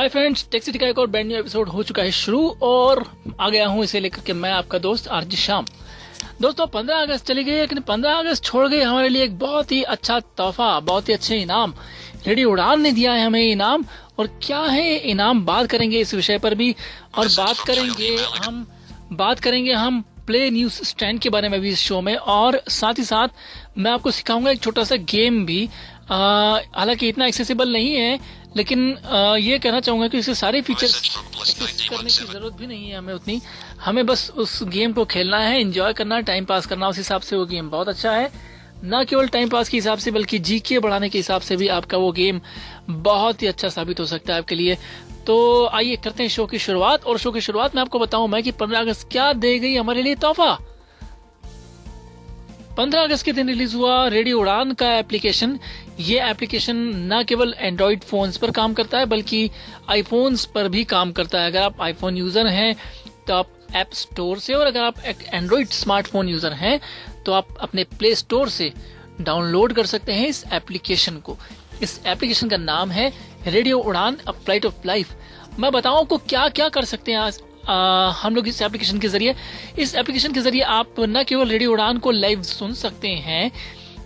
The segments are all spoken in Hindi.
हाय फ्रेंड्स, टेक्सिटी का एक और ब्रांड न्यू एपिसोड हो चुका है शुरू और आ गया हूँ इसे लेकर के मैं आपका दोस्त आरजे श्याम। दोस्तों 15 अगस्त चली गई, लेकिन 15 अगस्त छोड़ गई हमारे लिए एक बहुत ही अच्छा तोहफा, बहुत ही अच्छे इनाम। रेडियो उड़ान ने दिया है हमें इनाम। और क्या है इनाम, बात करेंगे इस विषय पर भी। और बात करेंगे हम प्ले न्यूज स्टैंड के बारे में भी इस शो में। और साथ ही साथ मैं आपको सिखाऊंगा एक छोटा सा गेम भी। हालांकि इतना एक्सेसिबल नहीं है, लेकिन ये कहना चाहूंगा कि इसके सारे फीचर्स एक्सेस करने की जरूरत भी नहीं है हमें उतनी। हमें बस उस गेम को खेलना है, एंजॉय करना है, टाइम पास करना। उस हिसाब से वो गेम बहुत अच्छा है, न केवल टाइम पास के हिसाब से बल्कि जीके बढ़ाने के हिसाब से भी आपका वो गेम बहुत ही अच्छा साबित हो सकता है आपके लिए। तो आइए करते हैं शो की शुरुआत। और शो की शुरुआत में आपको बताऊं मैं कि 15 अगस्त क्या दे गई हमारे लिए तोहफा। 15 अगस्त के दिन रिलीज हुआ रेडियो उड़ान का एप्लीकेशन। ये एप्लीकेशन न केवल एंड्रॉइड फोन्स पर काम करता है बल्कि आईफोन्स पर भी काम करता है। अगर आप आईफोन यूजर हैं तो आप ऐप स्टोर से, और अगर आप एक एंड्रॉइड स्मार्टफोन यूजर हैं तो आप अपने प्ले स्टोर से डाउनलोड कर सकते हैं इस एप्लीकेशन को। इस एप्लीकेशन का नाम है रेडियो उड़ान अ फ्लाइट ऑफ लाइफ। मैं बताऊं आपको क्या क्या कर सकते हैं आज हम लोग इस एप्लीकेशन के जरिए। इस एप्लीकेशन के जरिए आप न केवल रेडियो उड़ान को लाइव सुन सकते हैं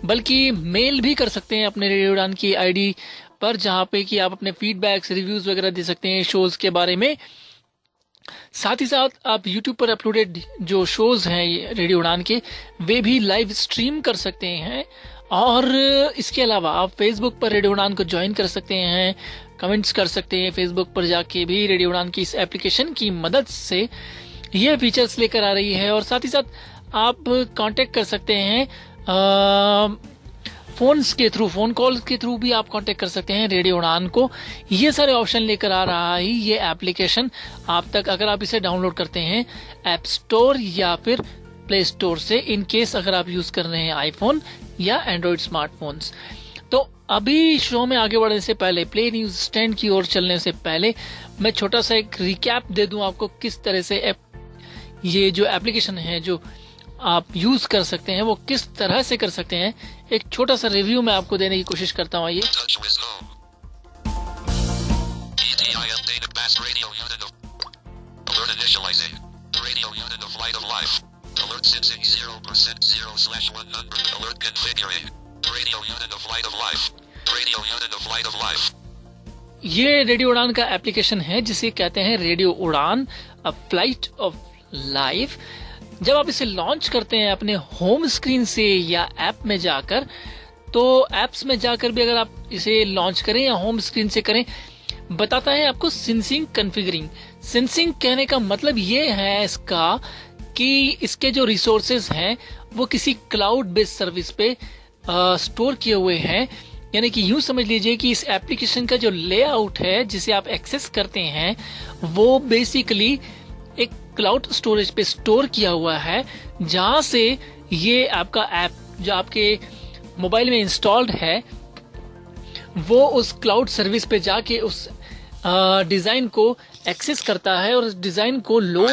बल्कि मेल भी कर सकते हैं अपने रेडियो उड़ान की आईडी पर, जहां पे कि आप अपने फीडबैक्स, रिव्यूज वगैरह दे सकते हैं शोज के बारे में। साथ ही साथ आप यूट्यूब पर अपलोडेड जो शोज हैं रेडियो उड़ान के, वे भी लाइव स्ट्रीम कर सकते हैं। और इसके अलावा आप फेसबुक पर रेडियो उड़ान को ज्वाइन कर सकते हैं, कमेंट्स कर सकते हैं फेसबुक पर जाके भी। रेडियो उड़ान की इस एप्लीकेशन की मदद से ये फीचर्स लेकर आ रही है। और साथ ही साथ आप कांटेक्ट कर सकते हैं फोन्स के थ्रू, फोन कॉल के थ्रू भी आप कांटेक्ट कर सकते हैं रेडियो उड़ान को। ये सारे ऑप्शन लेकर आ रहा है ये एप्लीकेशन आप तक, अगर आप इसे डाउनलोड करते हैं ऐप स्टोर या फिर प्ले स्टोर से, इन केस अगर आप यूज कर रहे हैं आईफोन या एंड्रॉइड स्मार्टफोन्स। तो अभी शो में आगे बढ़ने से पहले, प्ले न्यूज स्टैंड की ओर चलने से पहले, मैं छोटा सा एक रिकैप दे दूं आपको किस तरह से ये जो एप्लीकेशन है जो आप यूज कर सकते हैं वो किस तरह से कर सकते हैं। एक छोटा सा रिव्यू मैं आपको देने की कोशिश करता हूँ। ये ये रेडियो उड़ान का एप्लीकेशन है जिसे कहते हैं रेडियो उड़ान अ फ्लाइट ऑफ लाइफ। जब आप इसे लॉन्च करते हैं अपने होम स्क्रीन से या ऐप में जाकर, तो ऐप्स में जाकर भी अगर आप इसे लॉन्च करें या होम स्क्रीन से करें, बताता है आपको सेंसिंग कॉन्फ़िगरिंग। सेंसिंग कहने का मतलब ये है इसका कि इसके जो रिसोर्सेज हैं वो किसी क्लाउड बेस्ड सर्विस पे स्टोर किए हुए हैं। यानी कि यूं समझ लीजिए कि इस एप्लीकेशन का जो लेआउट है जिसे आप एक्सेस करते हैं वो बेसिकली एक क्लाउड स्टोरेज पे स्टोर किया हुआ है, जहां से ये आपका ऐप जो आपके मोबाइल में इंस्टॉल्ड है वो उस क्लाउड सर्विस पे जाके उस डिजाइन को एक्सेस करता है और उस डिजाइन को लोड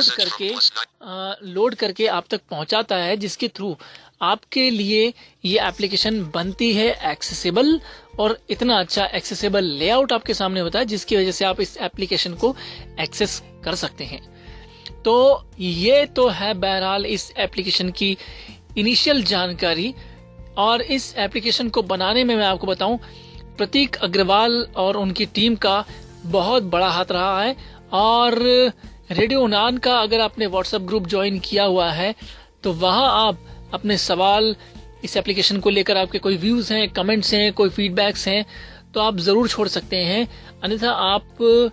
करके आप तक पहुंचाता है, जिसके थ्रू आपके लिए ये एप्लीकेशन बनती है एक्सेसिबल। और इतना अच्छा एक्सेसिबल लेआउट आपके सामने होता है जिसकी वजह से आप इस एप्लीकेशन को एक्सेस कर सकते हैं। तो ये तो है बहरहाल इस एप्लीकेशन की इनिशियल जानकारी। और इस एप्लीकेशन को बनाने में मैं आपको बताऊं, प्रतीक अग्रवाल और उनकी टीम का बहुत बड़ा हाथ रहा है। और रेडियो उड़ान का अगर आपने व्हाट्सएप ग्रुप ज्वाइन किया हुआ है तो वहां आप अपने सवाल इस एप्लीकेशन को लेकर, आपके कोई व्यूज हैं, कमेंट्स हैं, कोई फीडबैक्स हैं, तो आप जरूर छोड़ सकते हैं। अन्यथा आप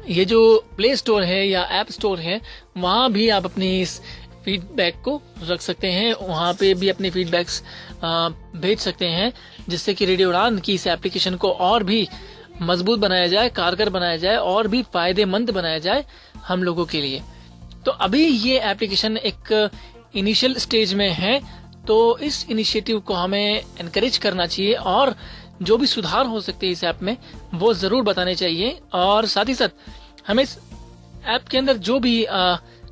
ये जो प्ले स्टोर है या ऐप स्टोर है वहां भी आप अपनी इस फीडबैक को रख सकते हैं, वहां पे भी अपने फीडबैक्स भेज सकते हैं, जिससे कि रेडियो उड़ान की इस एप्लीकेशन को और भी मजबूत बनाया जाए, कारगर बनाया जाए और भी फायदेमंद बनाया जाए हम लोगों के लिए। तो अभी ये एप्लीकेशन एक इनिशियल स्टेज में है, तो इस इनिशिएटिव को हमें एनकरेज करना चाहिए और जो भी सुधार हो सकते हैं इस ऐप में वो जरूर बताने चाहिए। और साथ ही साथ हमें इस ऐप के अंदर जो भी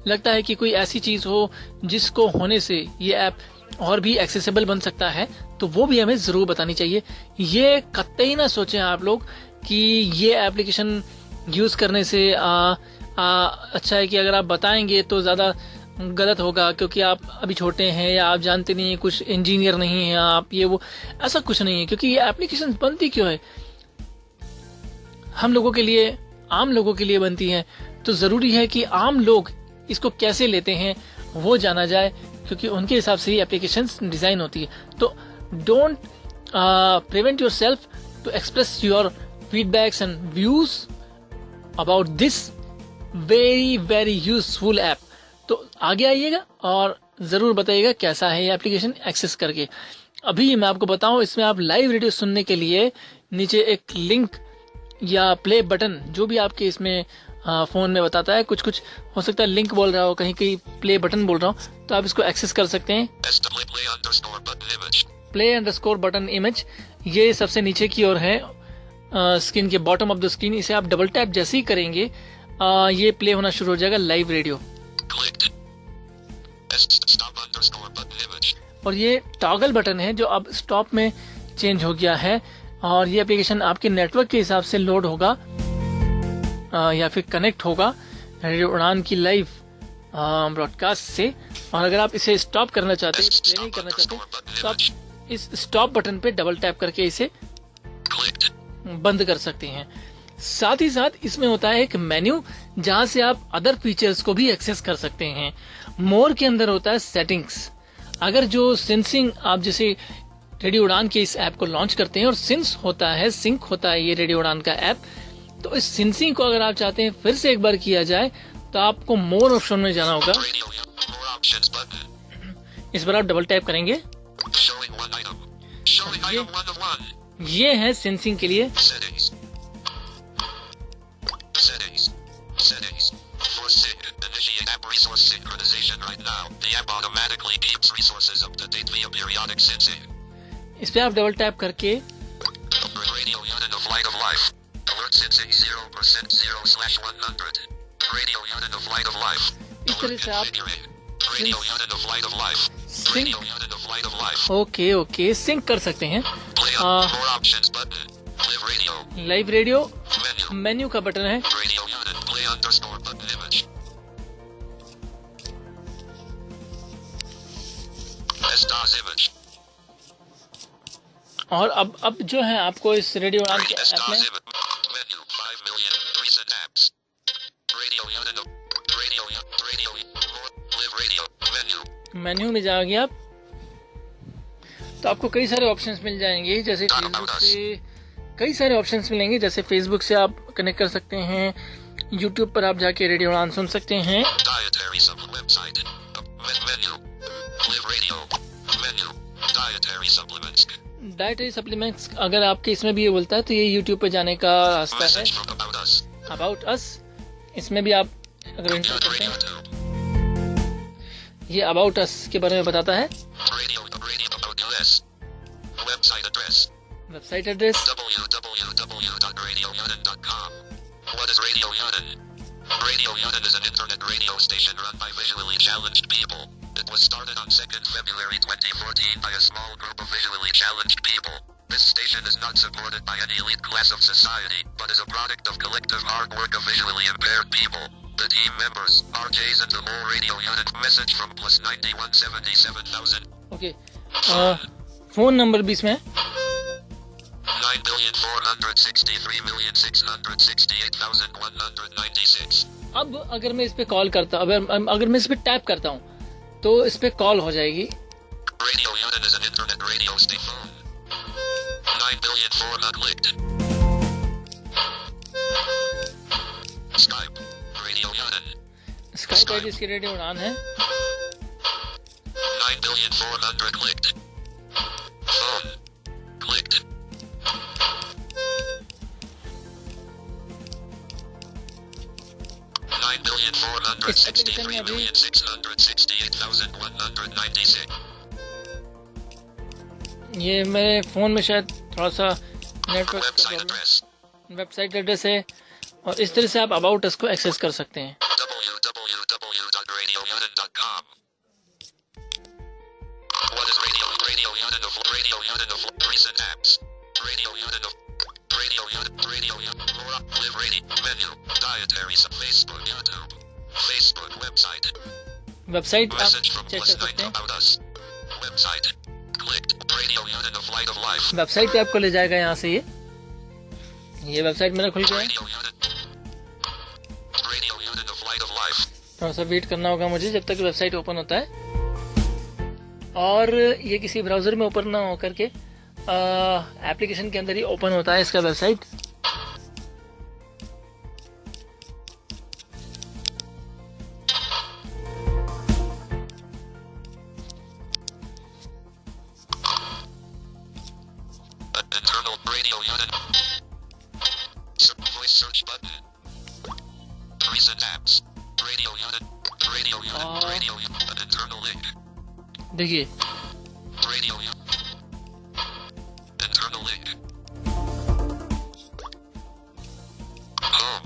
लगता है कि कोई ऐसी चीज हो जिसको होने से ये ऐप और भी एक्सेसिबल बन सकता है, तो वो भी हमें जरूर बतानी चाहिए। ये कतई ना सोचें आप लोग कि ये एप्लीकेशन यूज करने से अच्छा है कि अगर आप बताएंगे तो ज्यादा गलत होगा, क्योंकि आप अभी छोटे हैं या आप जानते नहीं हैं, कुछ इंजीनियर नहीं हैं आप, ये वो, ऐसा कुछ नहीं है। क्योंकि ये एप्लीकेशन बनती क्यों है, हम लोगों के लिए, आम लोगों के लिए बनती है, तो जरूरी है कि आम लोग इसको कैसे लेते हैं वो जाना जाए, क्योंकि उनके हिसाब से ही एप्लीकेशन डिजाइन होती है। तो don't prevent yourself to express your feedbacks and views about this very very useful app. तो आगे आइएगा और जरूर बताइएगा कैसा है ये एप्लीकेशन एक्सेस करके। अभी मैं आपको बताऊं, इसमें आप लाइव रेडियो सुनने के लिए नीचे एक लिंक या प्ले बटन, जो भी आपके इसमें फोन में बताता है, कुछ कुछ हो सकता है लिंक बोल रहा हो, कहीं कहीं प्ले बटन बोल रहा हूँ, तो आप इसको एक्सेस कर सकते हैं। play_button image, ये सबसे नीचे की ओर है, स्क्रीन के बॉटम ऑफ द स्क्रीन। इसे आप डबल टैप जैसे ही करेंगे ये प्ले होना शुरू हो जाएगा लाइव रेडियो। और ये टॉगल बटन है जो अब स्टॉप में चेंज हो गया है, और ये एप्लीकेशन आपके नेटवर्क के हिसाब से लोड होगा या फिर कनेक्ट होगा रेडियो उड़ान की लाइव ब्रॉडकास्ट से। और अगर आप इसे स्टॉप करना चाहते हैं, प्ले नहीं करना चाहते, तो आप इस स्टॉप बटन पे डबल टैप करके इसे बंद कर सकते हैं। साथ ही साथ इसमें होता है एक मेन्यू, जहां से आप अदर फीचर्स को भी एक्सेस कर सकते हैं। मोर के अंदर होता है सेटिंग्स। अगर जो सिंसिंग, आप जैसे रेडियो उड़ान के इस ऐप को लॉन्च करते हैं और सिंक होता है ये रेडियो उड़ान का ऐप, तो इस सिंसिंग को अगर आप चाहते हैं फिर से एक बार किया जाए, तो आपको मोर ऑप्शन में जाना होगा। इस बार आप डबल टैप करेंगे, ये है सिंसिंग के लिए। इस पे आप डबल टैप करके इस तरह से आप ओके सिंक कर सकते हैं। लाइव रेडियो मेन्यू का बटन है, और अब जो है आपको इस रेडियो उड़ान के ऐप में मेन्यू में जाओगे आप, तो आपको कई सारे ऑप्शंस मिल जाएंगे। जैसे फेसबुक से कई सारे ऑप्शंस मिलेंगे, जैसे फेसबुक से आप कनेक्ट कर सकते हैं, यूट्यूब पर आप जाके रेडियो उड़ान सुन सकते हैं। डाइटरी सप्लीमेंट्स अगर आपके इसमें भी ये बोलता है, तो ये यूट्यूब पे जाने का रास्ता है। अबाउट अस, इसमें भी आप अगर एंटर करते हैं, ये अबाउट अस के बारे में बताता है। Website address www.radiounit.com. What is Radio Unit? Radio Unit is an internet radio station run by visually challenged people. It was started on 2nd February 2014 by a small group of visually challenged people. This station is not supported by any elite class of society, but is a product of collective hard work of visually impaired people. The team members, RJs and the whole Radio Unit. Message from +91 77,000. Okay, phone number भी इसमें 9,463,668,196। अब अगर मैं इस पे कॉल करता, अगर मैं इस पे टैप करता हूँ तो इस पे कॉल हो जाएगी। Radio Unit is an internet radio station. 9,400,000 Skype Radio Unit. Skype ID इसकी रेडियो उड़ान है। 9,400,000 Phone clicked. इस एप्लीकेशन में अभी 9,463,668,196। ये मेरे फोन में शायद थोड़ा सा नेटवर्क का प्रॉब्लम, वेबसाइट एड्रेस है, और इस तरह से आप अबाउट अस को एक्सेस कर सकते हैं। www.radiounit.com. What is Radio Unit of recent apps? Radio Unit Menu. Dietary. Facebook. YouTube. Facebook. Website. Website आप Message from चेक कर plus 9 सकते हैं। about us. Website. Clicked. Radio unit of light of life. Website पे आपको ले जाएगा यहाँ से। ये वेबसाइट मेरा खुल गया है। Radio unit. Radio unit of light of life. थोड़ा सा वेट करना होगा मुझे जब तक वेबसाइट ओपन होता है, और ये किसी ब्राउजर में ओपन ना होकर के एप्लीकेशन के अंदर ही ओपन होता है इसका website. Internal radio unit. Voice search button. Recent apps. Radio unit. Radio unit. Radio unit. An internal link. देखिए Radio unit. Internal link. Home.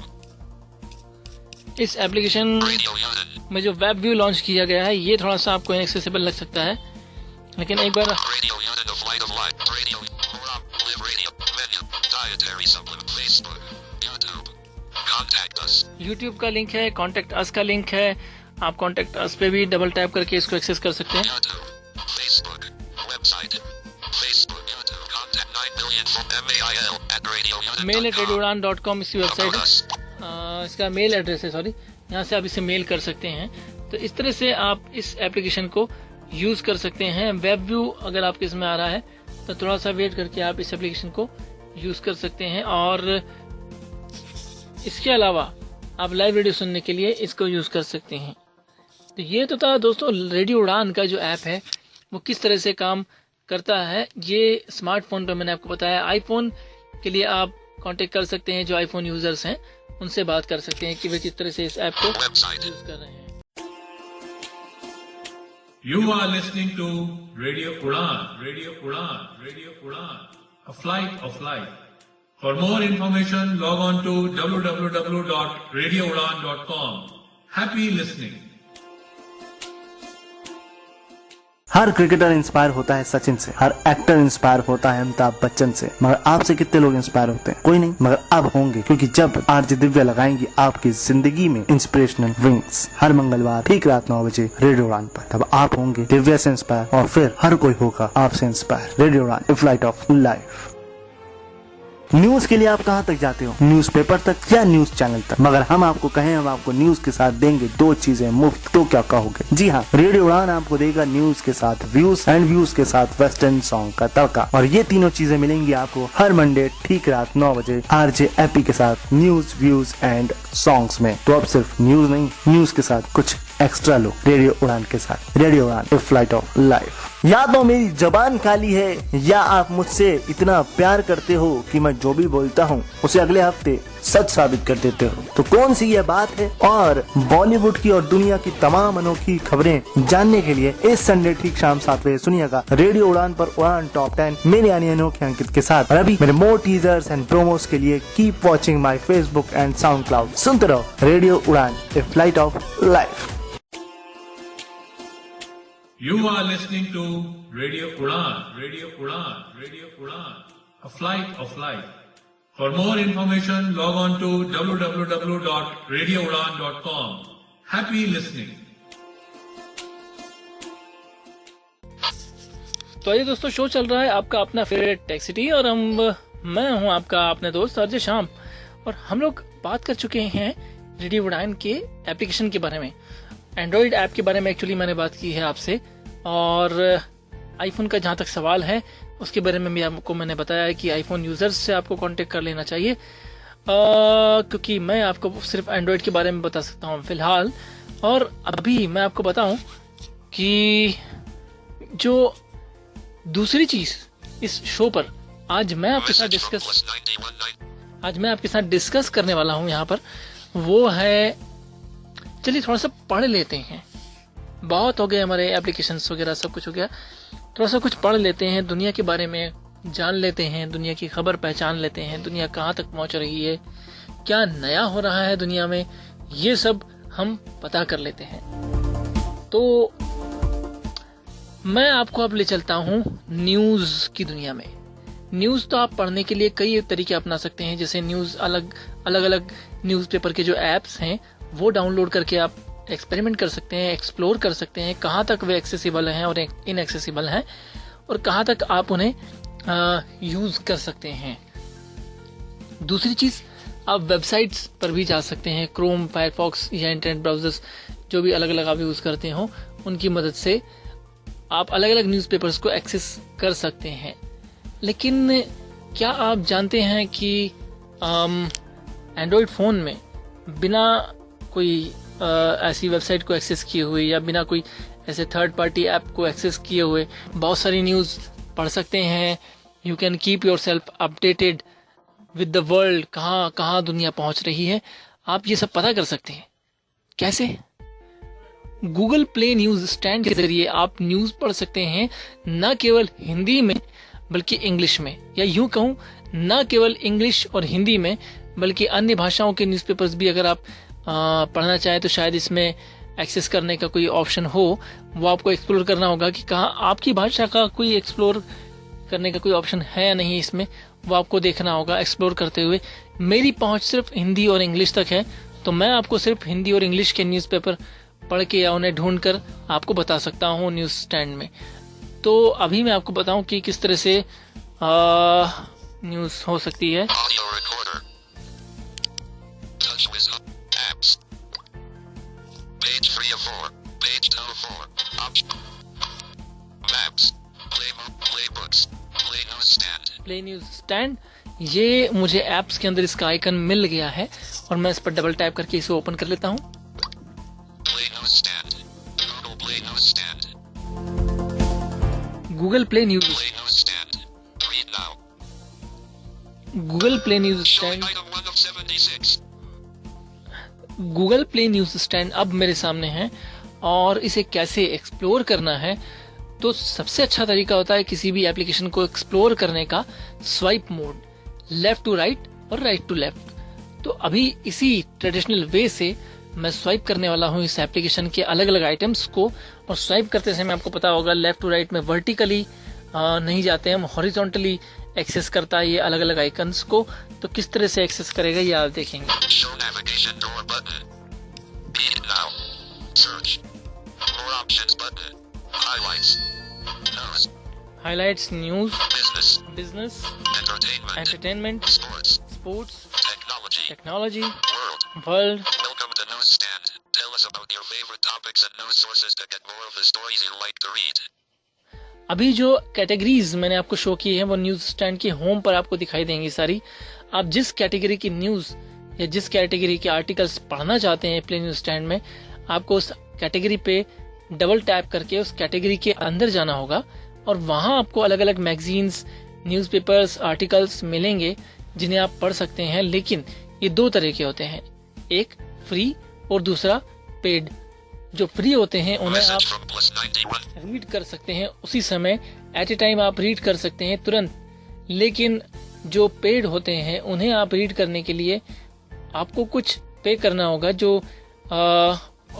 इस एप्लीकेशन Radio unit. में जो वेब व्यू लॉन्च किया गया है ये थोड़ा सा आपको inaccessible लग सकता है, लेकिन एक बार Radio unit of light of life. Radio. Live radio. Menu. Dietary supplement. Facebook. YouTube. Contact us. YouTube का लिंक है, कॉन्टेक्ट अस का लिंक है। आप कॉन्टेक्ट अस पे भी डबल टैप करके इसको एक्सेस कर सकते हैं। YouTube. Facebook. Website. Facebook. YouTube. Contact 9 million mail at radiounit.com. mail@radioudan.com इसकी वेबसाइट About है। us. इसका मेल एड्रेस है, सॉरी, यहाँ से आप इसे मेल कर सकते हैं। तो इस तरह से आप इस एप्लीकेशन को यूज कर सकते हैं। वेब व्यू अगर आपके इसमें आ रहा है तो थोड़ा सा वेट करके आप इस एप्लीकेशन को यूज कर सकते हैं, और इसके अलावा आप लाइव रेडियो सुनने के लिए इसको यूज कर सकते हैं। तो ये तो था दोस्तों रेडियो उड़ान का जो ऐप है वो किस तरह से काम करता है। ये स्मार्टफोन पे मैंने आपको बताया। आईफोन के लिए आप कांटेक्ट कर सकते हैं, जो आईफोन यूजर्स हैं उनसे बात कर सकते हैं कि वे किस तरह से इस ऐप को Website. यूज कर रहे हैं। You are listening to Radio Udan, Radio Udan, Radio Udan, a flight of life. For more information, log on to www.radioudan.com. Happy listening. Her cricketer inspire होता है सचिन से, हर एक्टर इंस्पायर होता है अमिताभ बच्चन से, मगर आपसे कितने लोग इंस्पायर होते हैं? कोई नहीं, मगर अब होंगे, क्योंकि जब आरजे दिव्या लगाएंगी आपकी जिंदगी में इंस्पिरेशनल विंग्स, हर मंगलवार ठीक रात 9 बजे रेडियो उड़ान पर, तब आप होंगे दिव्या से इंस्पायर और फिर हर कोई होगा आपसे inspire. Radio Udaan, a flight of life. News के लिए आप कहां तक जाते हो? न्यूज़पेपर तक या न्यूज चैनल तक? मगर हम आपको कहें हम आपको न्यूज के साथ देंगे 2 चीजें मुफ्त, तो क्या कहोगे? जी हाँ, रेडियो उड़ान आपको देगा न्यूज के साथ व्यूज एंड व्यूज के साथ वेस्टर्न सॉन्ग का तड़का, और ये तीनों चीजें मिलेंगी आपको हर मंडे ठीक रात 9 बजे आरजे एपी के साथ न्यूज व्यूज एंड सॉन्ग्स में। तो अब सिर्फ न्यूज नहीं, न्यूज के साथ कुछ एक्स्ट्रा लो रेडियो उड़ान के साथ। Radio Udaan, a flight of life. या तो मेरी जबान खाली है, या आप मुझसे इतना प्यार करते हो कि मैं जो भी बोलता हूँ उसे अगले हफ्ते सच साबित कर देते हो। तो कौन सी ये बात है? और बॉलीवुड की और दुनिया की तमाम अनोखी खबरें जानने के लिए इस संडे ठीक शाम 7 बजे सुनिएगा रेडियो उड़ान पर उड़ान टॉप 10 मेरे यानी अनोखे अंकित के साथ। और अभी मेरे मोर टीजर्स एंड प्रोमोस के लिए keep watching my Facebook and SoundCloud. सुनते रहो radio Udaan, a flight of life. You are listening to Radio Udan, Radio Udan, Radio Udan, a flight of life. For more information, log on to www.radioudan.com. Happy listening. तो आइए दोस्तों, शो चल रहा है आपका अपना फेवरेट टेक सिटी, और मैं हूं आपका अपने दोस्त आरजे शाम, और हम लोग बात कर चुके हैं रेडियो उड़ान के एप्लीकेशन के बारे में। एंड्रॉइड ऐप के बारे में एक्चुअली मैंने बात की है आपसे, और आईफोन का जहां तक सवाल है उसके बारे में भी आपको मैंने बताया है कि आईफोन यूजर्स से आपको कांटेक्ट कर लेना चाहिए, क्योंकि मैं आपको सिर्फ एंड्रॉइड के बारे में बता सकता हूं फिलहाल। और अभी मैं आपको बताऊं कि जो दूसरी चीज इस शो पर आज मैं आपके साथ Message from डिस्कस plus 919. आज मैं आपके साथ डिस्कस करने वाला हूं यहाँ पर, वो है, चलिए थोड़ा सा पढ़ लेते हैं। बहुत हो गए हमारे एप्लीकेशंस वगैरह, सब कुछ हो गया, थोड़ा सा कुछ पढ़ लेते हैं, दुनिया के बारे में जान लेते हैं, दुनिया की खबर पहचान लेते हैं, दुनिया कहाँ तक पहुंच रही है, क्या नया हो रहा है दुनिया में, ये सब हम पता कर लेते हैं। तो मैं आपको अब ले चलता हूँ न्यूज की दुनिया में। न्यूज़ तो आप पढ़ने के लिए कई तरीके अपना सकते हैं, जैसे न्यूज़ अलग अलग न्यूज़पेपर के जो ऐप्स हैं वो डाउनलोड करके आप एक्सपेरिमेंट कर सकते हैं, एक्सप्लोर कर सकते हैं कहाँ तक वे एक्सेसिबल हैं और इनएक्सेसिबल हैं और कहाँ तक आप उन्हें यूज़ कर सकते हैं। दूसरी चीज़, आप वेबसाइट्स पर भी जा सकते हैं, क्रोम, फायरफॉक्स या इंटरनेट ब्राउजर्स जो भी अलग अलग आप यूज़ करते हो उनकी मदद से आप अलग अलग न्यूज़पेपर्स को एक्सेस कर सकते हैं। लेकिन क्या आप जानते हैं कि एंड्रॉयड फ़ोन में बिना कोई ऐसी वेबसाइट को एक्सेस किए हुए या बिना कोई ऐसे थर्ड पार्टी ऐप को एक्सेस किए हुए बहुत सारी न्यूज़ पढ़ सकते हैं। You can keep your self updated with the world, कहाँ दुनिया पहुंच रही है, आप ये सब पता कर सकते हैं। कैसे? गूगल प्ले न्यूज़ स्टैंड के जरिए आप न्यूज़ पढ़ सकते हैं, न केवल हिंदी में बल्कि इंग्लिश में, या यूं कहूं न केवल इंग्लिश और हिंदी में बल्कि अन्य भाषाओं के न्यूज़पेपर्स भी अगर आप पढ़ना चाहें तो शायद इसमें एक्सेस करने का कोई ऑप्शन हो। वो आपको एक्सप्लोर करना होगा कि कहाँ आपकी भाषा का कोई एक्सप्लोर करने का कोई ऑप्शन है या नहीं, इसमें वो आपको देखना होगा एक्सप्लोर करते हुए। मेरी पहुंच सिर्फ हिंदी और इंग्लिश तक है, तो मैं आपको सिर्फ हिंदी और इंग्लिश के न्यूज़पेपर पढ़ के या उन्हें ढूंढ कर आपको बता सकता हूँ न्यूज़ स्टैंड में। तो अभी मैं आपको बताऊं कि किस तरह से न्यूज़ हो सकती है। Audio recorder. Touch with apps. Page 3 of 4. Page 2 of 4. Option. Maps. Play books. Play newsstand. Play news stand, ये मुझे ऐप्स के अंदर इसका आइकन मिल गया है और मैं इस पर डबल टैप करके इसे ओपन कर लेता हूँ। Play newsstand. Google Play newsstand. Google play news Play newsstand. Read now. Google play news Showing stand item 1 of 76. Google play news stand अब मेरे सामने है और इसे कैसे एक्सप्लोर करना है, तो सबसे अच्छा तरीका होता है किसी भी एप्लीकेशन को एक्सप्लोर करने का swipe mode, left to right और राइट टू लेफ्ट। तो अभी इसी ट्रेडिशनल वे से मैं स्वाइप करने वाला हूँ इस एप्लीकेशन के अलग अलग आइटम्स को, और स्वाइप करते समय आपको पता होगा लेफ्ट टू राइट में वर्टिकली नहीं जाते हम, हॉरिजॉन्टली एक्सेस करता है ये अलग अलग आइकन्स को। तो किस तरह से एक्सेस करेगा ये आप देखेंगे। Show navigation door button. Read now. Search. More options button. Highlights. News. Highlights, news, Business. Business, Entertainment. Entertainment, Sports. Sports, Technology. Technology, World. World. Welcome to Newsstand. Tell us about your favorite topics and news sources to get more of the stories you like to read. अभी जो कैटेगरीज मैंने आपको शो की है वो न्यूज स्टैंड की होम पर आपको दिखाई देंगी सारी। आप जिस कैटेगरी की न्यूज या जिस कैटेगरी के आर्टिकल्स पढ़ना चाहते हैं प्ले न्यूज स्टैंड में, आपको उस कैटेगरी पे डबल टैप करके उस कैटेगरी के अंदर जाना होगा और वहां आपको अलग अलग मैगजीन्स, न्यूज़पेपर्स, आर्टिकल्स मिलेंगे जिन्हें आप पढ़ सकते हैं। लेकिन ये दो तरह के होते हैं, एक फ्री और दूसरा पेड। जो फ्री होते हैं उन्हें आप Message from +91. रीड कर सकते हैं उसी समय, एट ए टाइम आप रीड कर सकते हैं तुरंत। लेकिन जो पेड होते हैं उन्हें आप रीड करने के लिए आपको कुछ पे करना होगा। जो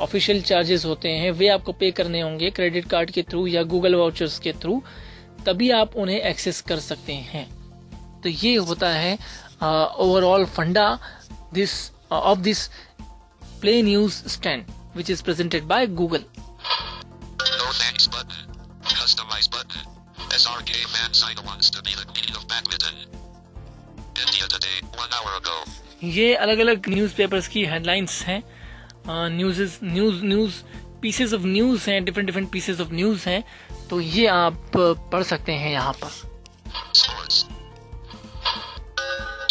ऑफिशियल चार्जेस होते हैं वे आपको पे करने होंगे क्रेडिट कार्ड के थ्रू या गूगल वाउचर्स के थ्रू, तभी आप उन्हें एक्सेस कर सकते हैं। तो ये होता है ओवरऑल फंडा of this play news stand which is presented by Google. No thanks button. Customize button. SRK fan site wants to be the queen of badminton. India Today 1 hour ago. ये अलग अलग न्यूज़पेपर्स की हेडलाइंस हैं, न्यूज पीसेस ऑफ न्यूज हैं, डिफरेंट पीसेस ऑफ न्यूज हैं, तो ये आप पढ़ सकते हैं यहाँ पर। Sports.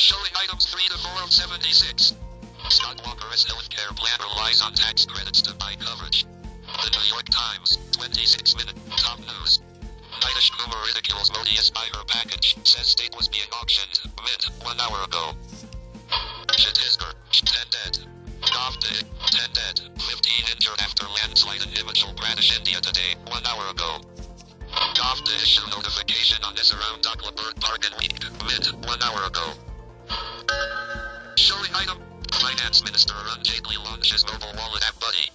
Showing items 3 to 4 of 76. Scott Walker's healthcare plan relies on tax credits to buy coverage. The New York Times, 26-minute top news. Nitish Kumar ridicules Modi Aspire package, says state was being auctioned, mid, 1 hour ago. Chhattisgarh, 10 dead. Gavde, 10 dead, 15 injured after landslide in Himachal Pradesh, India Today, 1 hour ago. Gavde issue notification on this around Dakla Bird Park and Week, mid, 1 hour ago. Showing item. Finance Minister Arun Jaitley launches mobile wallet app Buddy.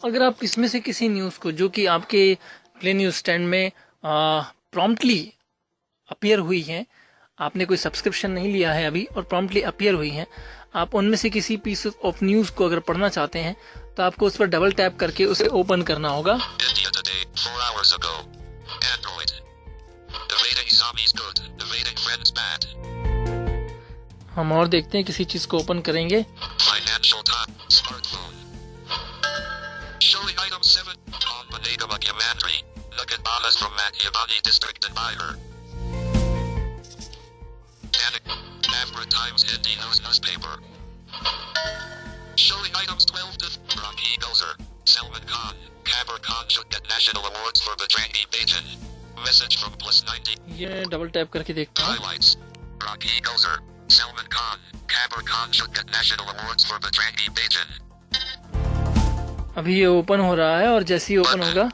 अगर आप इसमें से किसी न्यूज को जो कि आपके प्ले न्यूज स्टैंड में प्रॉम्प्टली अपीयर हुई है आपने कोई सब्सक्रिप्शन नहीं लिया है अभी और प्रॉम्प्टली अपीयर हुई हैं, आप उनमें से किसी पीस ऑफ न्यूज को अगर पढ़ना चाहते हैं तो आपको उस पर डबल टैप करके उसे ओपन करना होगा। India today, 4 hours ago. Android. Evading zombies good, evading friends bad. हम और देखते हैं किसी चीज को ओपन करेंगे। Financial time, smartphone. Showing item 7, Combination Mukhyamantri, Nugget Balas from Madhyabani district and Bihar. Amber Times Hindi News newspaper. Showing items 12 to Rocky Gozer, Salman Khan, Gabbar Khan should get national awards for Bajrangi Bhaijan. Message from +90. ये डबल टैप करके देखते हैं। Highlights. Rocky Gozer, Salman Khan, Gabbar Khan should get national awards for Bajrangi Bhaijan. अभी ये ओपन हो रहा है और जैसे ही ओपन होगा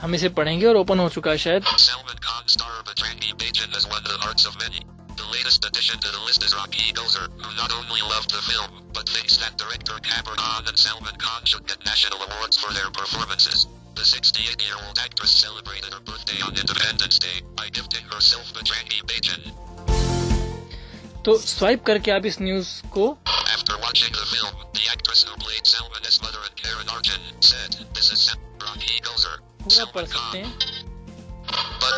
हम इसे पढ़ेंगे और ओपन हो चुका है शायद। Salman Khan star Bajrangi Bhaijan has won the hearts of many. The latest addition to the list is Rocky Gozer, who not only loved the film, but thinks that director Gabbar Khan and Salman Khan should get national awards for their performances. The 68-year-old actress celebrated her birthday on Independence Day by gifting herself Bajrangi Bhaijan. तो स्वाइप करके आप इस न्यूज को After watching the film, the actress who played Salman's mother and Karen Arjun said, "This is Rocky Gozer." पूरा पढ़ सकते हैं। But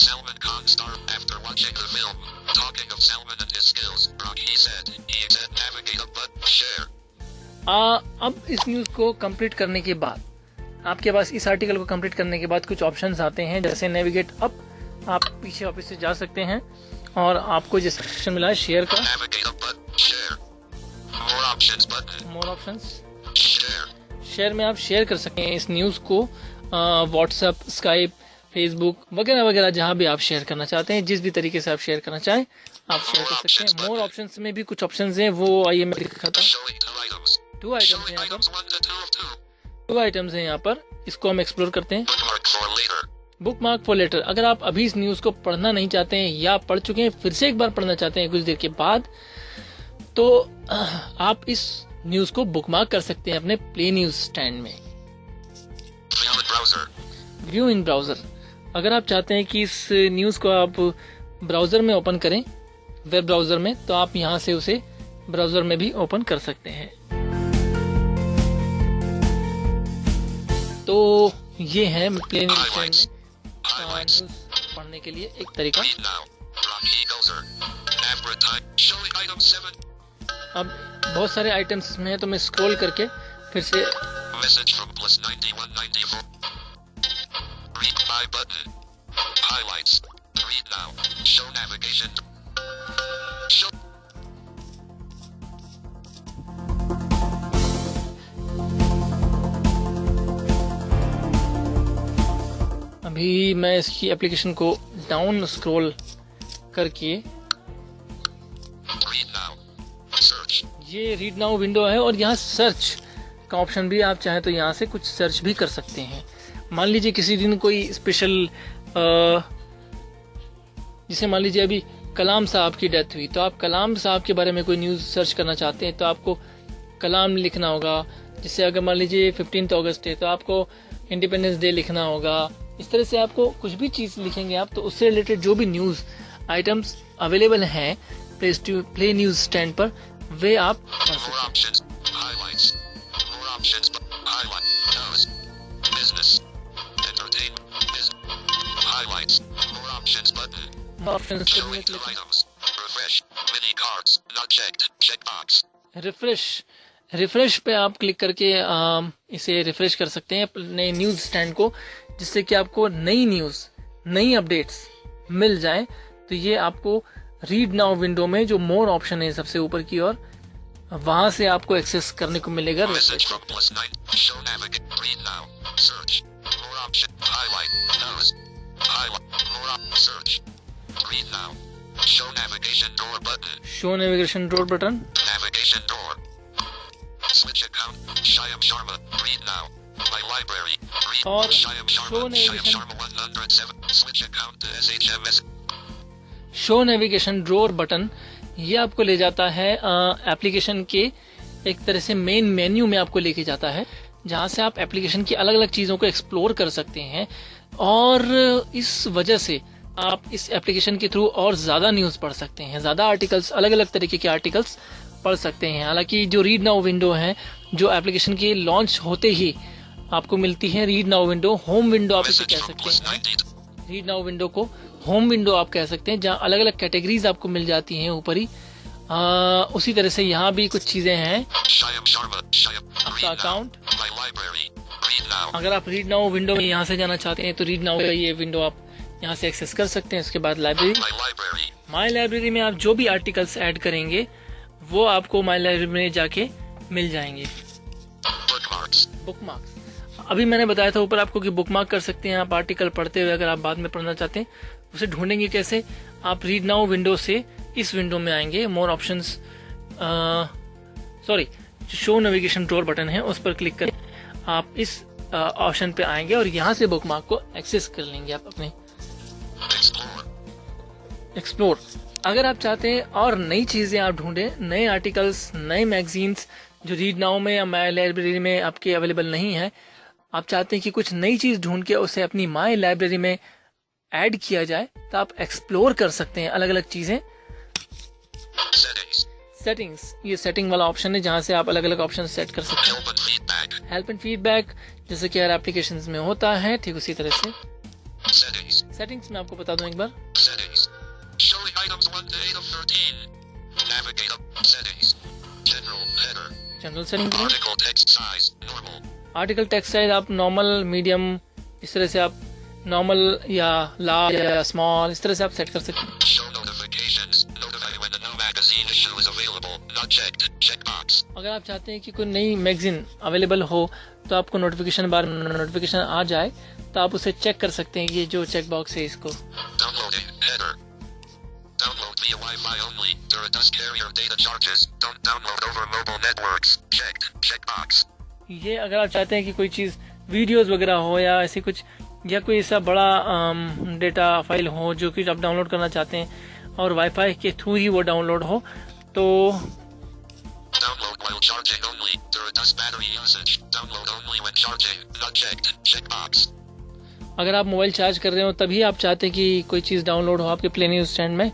Salman Khan star after watching the film, talking of Salman and his skills, Rocky said, "He said navigate up but share." अब इस न्यूज को कंप्लीट करने के बाद आपके पास इस आर्टिकल को कंप्लीट करने के बाद कुछ ऑप्शंस आते हैं, जैसे नेविगेट अप, आप पीछे वापस से जा सकते हैं और आपको जो सेक्शन मिला है शेयर का, Navigate up but share. More options button. More options, Share. Share में आप शेयर कर सकते हैं इस न्यूज को व्हाट्सएप, स्काइप, फेसबुक वगैरह वगैरह, जहां भी आप शेयर करना चाहते हैं, जिस भी तरीके से आप शेयर करना चाहें आप शेयर कर सकते हैं। मोर ऑप्शंस में भी कुछ ऑप्शंस हैं, वो आइए मैं दिखाता हूँ। Showing 2 items. 2 आइटम्स Showing हैं यहाँ items 1 to 2 of 2. पर, 2 आइटम्स हैं यहाँ पर, इसको हम एक्सप्लोर करते हैं। Bookmark for later. Bookmark for later, अगर आप अभी इस न्यूज को पढ़ना नहीं चाहते हैं या पढ़ चुके हैं फिर से एक बार पढ़ना चाहते हैं कुछ देर के बाद, तो आप इस न्यूज को बुकमार्क कर सकते हैं अपने प्ले न्यूज स्टैंड में। View in browser. View in browser, अगर आप चाहते हैं कि इस न्यूज को आप ब्राउजर में ओपन करें, वेब ब्राउजर में, तो आप यहां से उसे ब्राउजर में भी ओपन कर सकते हैं। तो ये है प्ले न्यूज स्टैंड में Highlights. न्यूज पढ़ने के लिए एक तरीका। Read now. Rocky Gozer. Amber time. Showing item 7. अब बहुत सारे आइटम्स इसमें हैं, तो मैं स्क्रॉल करके फिर से Message from +9194. Read my button. Highlights. Read now. Show navigation. Show. अभी मैं इसकी एप्लीकेशन को डाउन स्क्रॉल करके, Read now. Search. ये रीड नाउ विंडो है और यहाँ सर्च का ऑप्शन भी, आप चाहें तो यहाँ से कुछ सर्च भी कर सकते हैं। मान लीजिए किसी दिन कोई स्पेशल, जिसे मान लीजिए अभी कलाम साहब की डेथ हुई, तो आप कलाम साहब के बारे में कोई न्यूज़ सर्च करना चाहते हैं तो आपको कलाम लिखना होगा। जिससे अगर मान लीजिए 15 अगस्त है तो आपको इंडिपेंडेंस डे लिखना होगा। इस तरह से आपको कुछ भी चीज़ लिखेंगे आप, तो उससे रिलेटेड जो भी न्यूज़ आइटम्स अवेलेबल हैं प्ले न्यूज़ स्टैंड पर, वे आप पढ़ More सकते हैं। options. Highlights. More options. Highlight. News. Business. Entertainment. Business. Highlights. More options button. Options पे Showing मैं 2 click items. Refresh. Mini cards. Not checked. Checkbox. Refresh पे आप क्लिक करके इसे रिफ्रेश कर सकते हैं अपने न्यूज़ स्टैंड को, जिससे कि आपको नई न्यूज़, नई अपडेट्स मिल जाएं। तो ये आपको रीड नाउ विंडो में जो मोर ऑप्शन है सबसे ऊपर की ओर, वहां से आपको एक्सेस करने को मिलेगा। Message from +9. Show navigate. Read now. Search. More option. Highlight. News. Highlight. More search. Read now. Show navigation door button. Show navigation door button, Navigation door. Switch account. Shyam Sharma. Read now. My library. Read. और Shyam show Sharma. Shyam navigation- Sharma 107. Switch account to SHMS. Show navigation drawer button, ये आपको ले जाता है एप्लीकेशन के एक तरह से मेन मेन्यू में आपको लेके जाता है, जहां से आप एप्लीकेशन की अलग अलग चीज़ों को एक्सप्लोर कर सकते हैं। और इस वजह से आप इस एप्लीकेशन के थ्रू और ज्यादा न्यूज पढ़ सकते हैं, ज्यादा आर्टिकल्स, अलग अलग तरीके के आर्टिकल्स पढ़ सकते हैं। हालांकि जो रीड नाउ विंडो है, जो एप्लीकेशन की लॉन्च होते ही आपको मिलती है, read now window, home window आप इसे Message कह from सकते plus हैं। 90. रीड नाउ विंडो को होम विंडो आप कह सकते हैं, जहाँ अलग अलग कैटेगरीज आपको मिल जाती हैं ऊपर ही। उसी तरह से यहाँ भी कुछ चीजें हैं। Shyam Sharma. Shyam. आपका Read now. Account, My library. Read now. अगर आप रीड नाउ विंडो में यहाँ से जाना चाहते हैं तो रीड नाउ का ये विंडो आप यहाँ से एक्सेस कर सकते हैं। उसके बाद library, My library. My library में आप जो भी आर्टिकल्स ऐड करेंगे वो आपको माई लाइब्रेरी में जाके मिल जाएंगे। Bookmarks. बुकमार्क्स, अभी मैंने बताया था ऊपर आपको कि बुकमार्क कर सकते हैं आप आर्टिकल पढ़ते हुए। अगर आप बाद में पढ़ना चाहते हैं उसे ढूंढेंगे कैसे? आप रीड नाउ विंडो से इस विंडो में आएंगे, more options, sorry, show navigation drawer button है उस पर क्लिक करें, आप इस ऑप्शन पे आएंगे और यहाँ से बुकमार्क को एक्सेस कर लेंगे आप अपने। Explore. एक्सप्लोर, अगर आप चाहते हैं और नई चीजें आप ढूंढें, नए आर्टिकल्स, नए मैगजीन्स जो रीड नाउ में या माई लाइब्रेरी में आपके अवेलेबल नहीं है, आप चाहते हैं कि कुछ नई चीज ढूंढ के उसे अपनी माई लाइब्रेरी में ऐड किया जाए, तो आप एक्सप्लोर कर सकते हैं अलग अलग चीजें। Settings. सेटिंग्स, ये सेटिंग वाला ऑप्शन है जहां से आप अलग अलग ऑप्शन सेट कर सकते हैं। Help and feedback. Help and feedback, जैसे कि हर एप्लीकेशन में होता है, ठीक उसी तरह से Settings. सेटिंग्स में आपको बता दूं एक बार। Settings. Showing items 1 to 8 of 13. Navigate up. Settings. General header. General settings में Article text size. Normal. Article text size आप नॉर्मल, मीडियम, इस तरह से आप नॉर्मल या लार्ज या स्मॉल, इस तरह से आप सेट कर सकते हैं। Show notifications. Notify when a new magazine issue is available. Not checked. Checkbox. अगर आप चाहते हैं कि कोई नई मैगजीन अवेलेबल हो तो आपको नोटिफिकेशन बार नोटिफिकेशन आ जाए तो आप उसे चेक कर सकते हैं। ये जो चेक बॉक्स है इसको Downloading. Header. Download via Wi-Fi only. There does carrier data charges. Don't download over mobile networks. Checked. Checkbox. ये अगर आप चाहते हैं कि कोई चीज वीडियोस वगैरह हो या ऐसे कुछ, या कोई ऐसा बड़ा डेटा फाइल हो जो कि आप डाउनलोड करना चाहते हैं और वाईफाई के थ्रू ही वो डाउनलोड हो, तो Download while charging only. There does battery usage. Download only when charging. Not checked. Checkbox. अगर आप मोबाइल चार्ज कर रहे हो तभी आप चाहते हैं कि कोई चीज डाउनलोड हो आपके प्ले न्यूज स्टैंड में,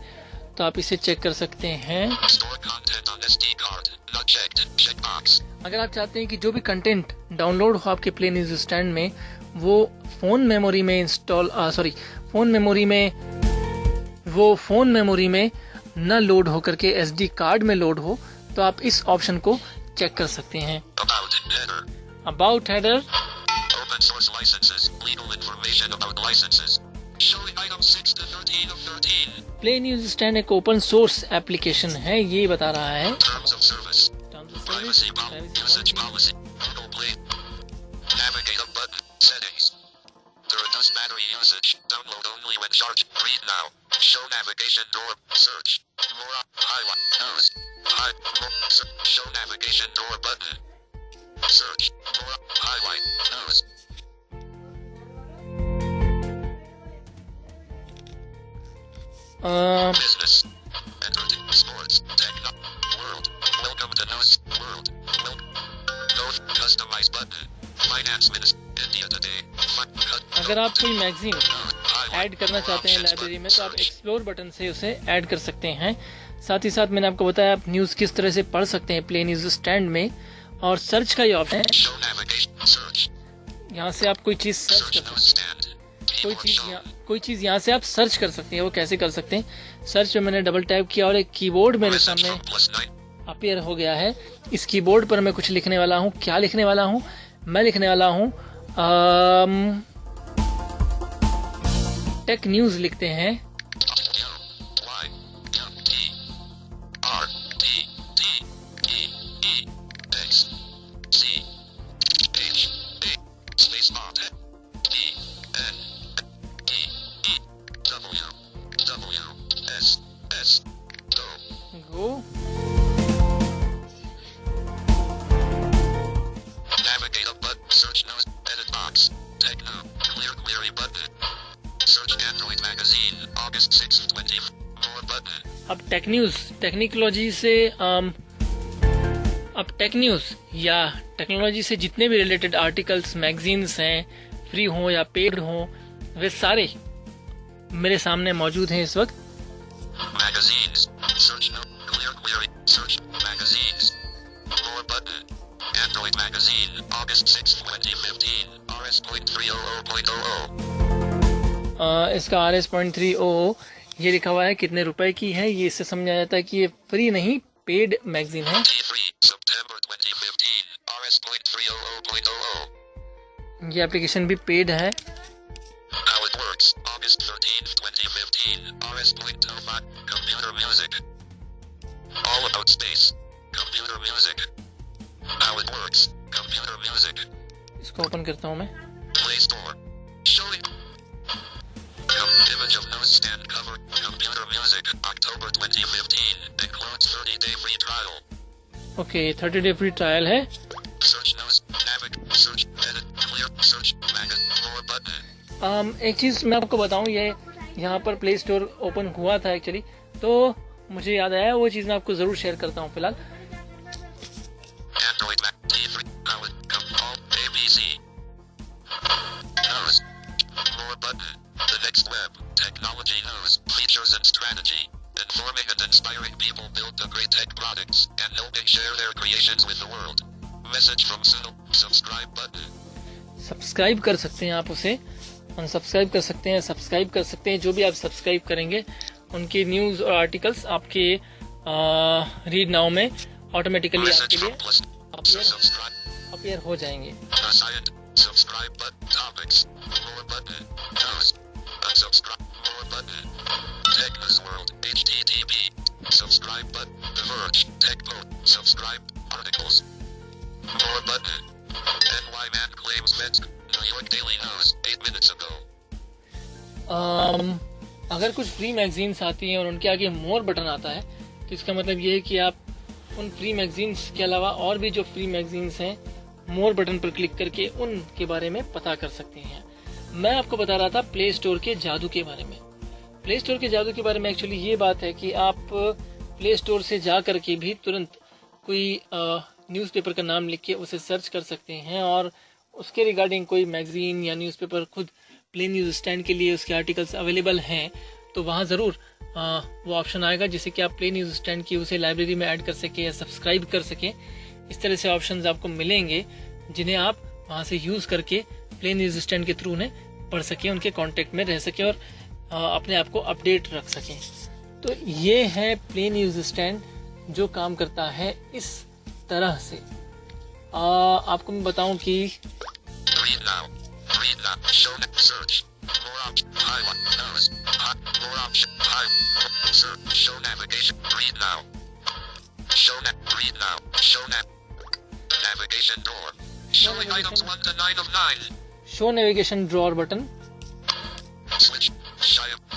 तो आप इसे चेक कर सकते हैं। Store content on SD card. Not checked. Checkbox. अगर आप चाहते हैं कि जो भी कंटेंट डाउनलोड हो आपके प्ले न्यूज स्टैंड में वो फोन मेमोरी में फोन मेमोरी में न लोड हो करके SD कार्ड में लोड हो, तो आप इस ऑप्शन को चेक कर सकते हैं। About header. About header, Open source licenses. Legal information about licenses. Showing items 6 to 13 of 13. Play news stand एक ओपन सोर्स एप्लीकेशन है, ये बता रहा है। Terms of service. Privacy usage policy. Google Play. Navigate up button. Settings. There does battery usage. Download only when charged. Read now. Show navigation door. Search. More. Highlight. News. Show navigation door button. Search. More. Highlight. News. Business. Entertainment. Sports. Techno. World. Welcome to News. World. Go. Customize button. Finance Minister. India Today. अगर आप कोई मैगजीन ऐड करना चाहते हैं लाइब्रेरी में तो आप एक्सप्लोर बटन से उसे ऐड कर सकते हैं। साथ ही साथ मैंने आपको बताया आप न्यूज किस तरह से पढ़ सकते हैं प्ले न्यूज स्टैंड में, और सर्च का ये ऑप्शन है, Show navigation. Search. यहाँ से आप कोई चीज सर्च Search कर news stand. कोई चीज यहाँ से आप सर्च कर सकते हैं। वो कैसे कर सकते हैं? सर्च में मैंने डबल टैप किया और एक कीबोर्ड मेरे Message सामने from +9. अपीयर हो गया है। इस कीबोर्ड पर मैं कुछ लिखने वाला हूँ। क्या लिखने वाला हूँ? मैं लिखने वाला हूँ टेक न्यूज लिखते हैं। गो Navigate up button. Search news. Edit box. Techno. Clear query button. Search Android magazine. August 6th, 20. More button. अब टेक न्यूज टेक्निकोलॉजी से अब टेक न्यूज या टेक्नोलॉजी से जितने भी रिलेटेड आर्टिकल्स मैगजीन्स हैं, फ्री हो या पेड हो, वे सारे मेरे सामने मौजूद हैं इस वक्त। Magazines. Search no. Clear query. Search magazines. More button. Android magazine. August 6, 2015. RS.300.00. इसका RS.300 ये लिखा हुआ है कितने रुपए की है। ये इससे समझा जाता है कि ये फ्री नहीं पेड मैगजीन है। September 2015. RS.300.00. ये एप्लीकेशन भी पेड है। How it works. August 13, 2015. RS.05. Computer music. All about space. Computer music. How it works. Computer music. इसको ओपन करता हूँ मैं। Play Store. Showing. Image of newsstand cover. Computer music. October 2015. Includes 30-day free trial. Okay 30 day free trial है। Search news. Navigate. Search. Edit. Clear. Search. Magazine. More button. एक चीज मैं आपको बताऊं, ये यहाँ पर प्ले स्टोर ओपन हुआ था एक्चुअली, तो मुझे याद आया, वो चीज मैं आपको जरूर शेयर करता हूँ फिलहाल। Android Mac T3 Outlet ABC News More button The next web Technology news Features and strategy Informing and inspiring people build the great tech products and helping share their creations with the world. Message from Sunil Subscribe button subscribe कर सकते हैं आप उसे, अनसब्सक्राइब कर सकते हैं, सब्सक्राइब कर सकते हैं। जो भी आप सब्सक्राइब करेंगे उनके न्यूज और आर्टिकल्स आपके रीड नाउ में ऑटोमेटिकली Message आपके लिए from Plus Subscribe अपीयर हो जाएंगे। Assigned Subscribe button Topics More button News Unsubscribe More button Tech News World HTTP Subscribe button The Verge Tech Post Subscribe Articles More button NY Man claims Mets New York Daily News 8 minutes ago अगर कुछ फ्री मैगजीन्स आती हैं और उनके आगे मोर बटन आता है तो इसका मतलब ये है कि आप उन फ्री मैगजीन्स के अलावा और भी जो फ्री मैगजीन्स हैं मोर बटन पर क्लिक करके उनके बारे में पता कर सकते हैं। मैं आपको बता रहा था प्ले स्टोर के जादू के बारे में। प्ले स्टोर के जादू के बारे में एक्चुअली ये बात है कि आप प्ले स्टोर से जा करके भी तुरंत कोई न्यूज़पेपर का नाम लिख के उसे सर्च कर सकते हैं और उसके रिगार्डिंग कोई मैगजीन या न्यूज़पेपर खुद प्ले न्यूज़ स्टैंड के लिए उसके आर्टिकल्स अवेलेबल हैं तो वहाँ ज़रूर वो ऑप्शन आएगा जिससे कि आप प्ले न्यूज़ स्टैंड की उसे लाइब्रेरी में ऐड कर सकें या सब्सक्राइब कर सकें। इस तरह से ऑप्शंस आपको मिलेंगे जिन्हें आप वहाँ से यूज़ करके प्ले न्यूज़ स्टैंड के थ्रू उन्हें पढ़ सकें, उनके कांटेक्ट में रह सकें और अपने आप को अपडेट रख सकें। तो ये है प्ले न्यूज़ स्टैंड जो काम करता है इस तरह से। आपको मैं बताऊं कि Read now Show Search More option Highlight News More option Search Show Navigation Read now Read now Show Navigation door Showing items 1 to 9 of 9 show navigation drawer button Switch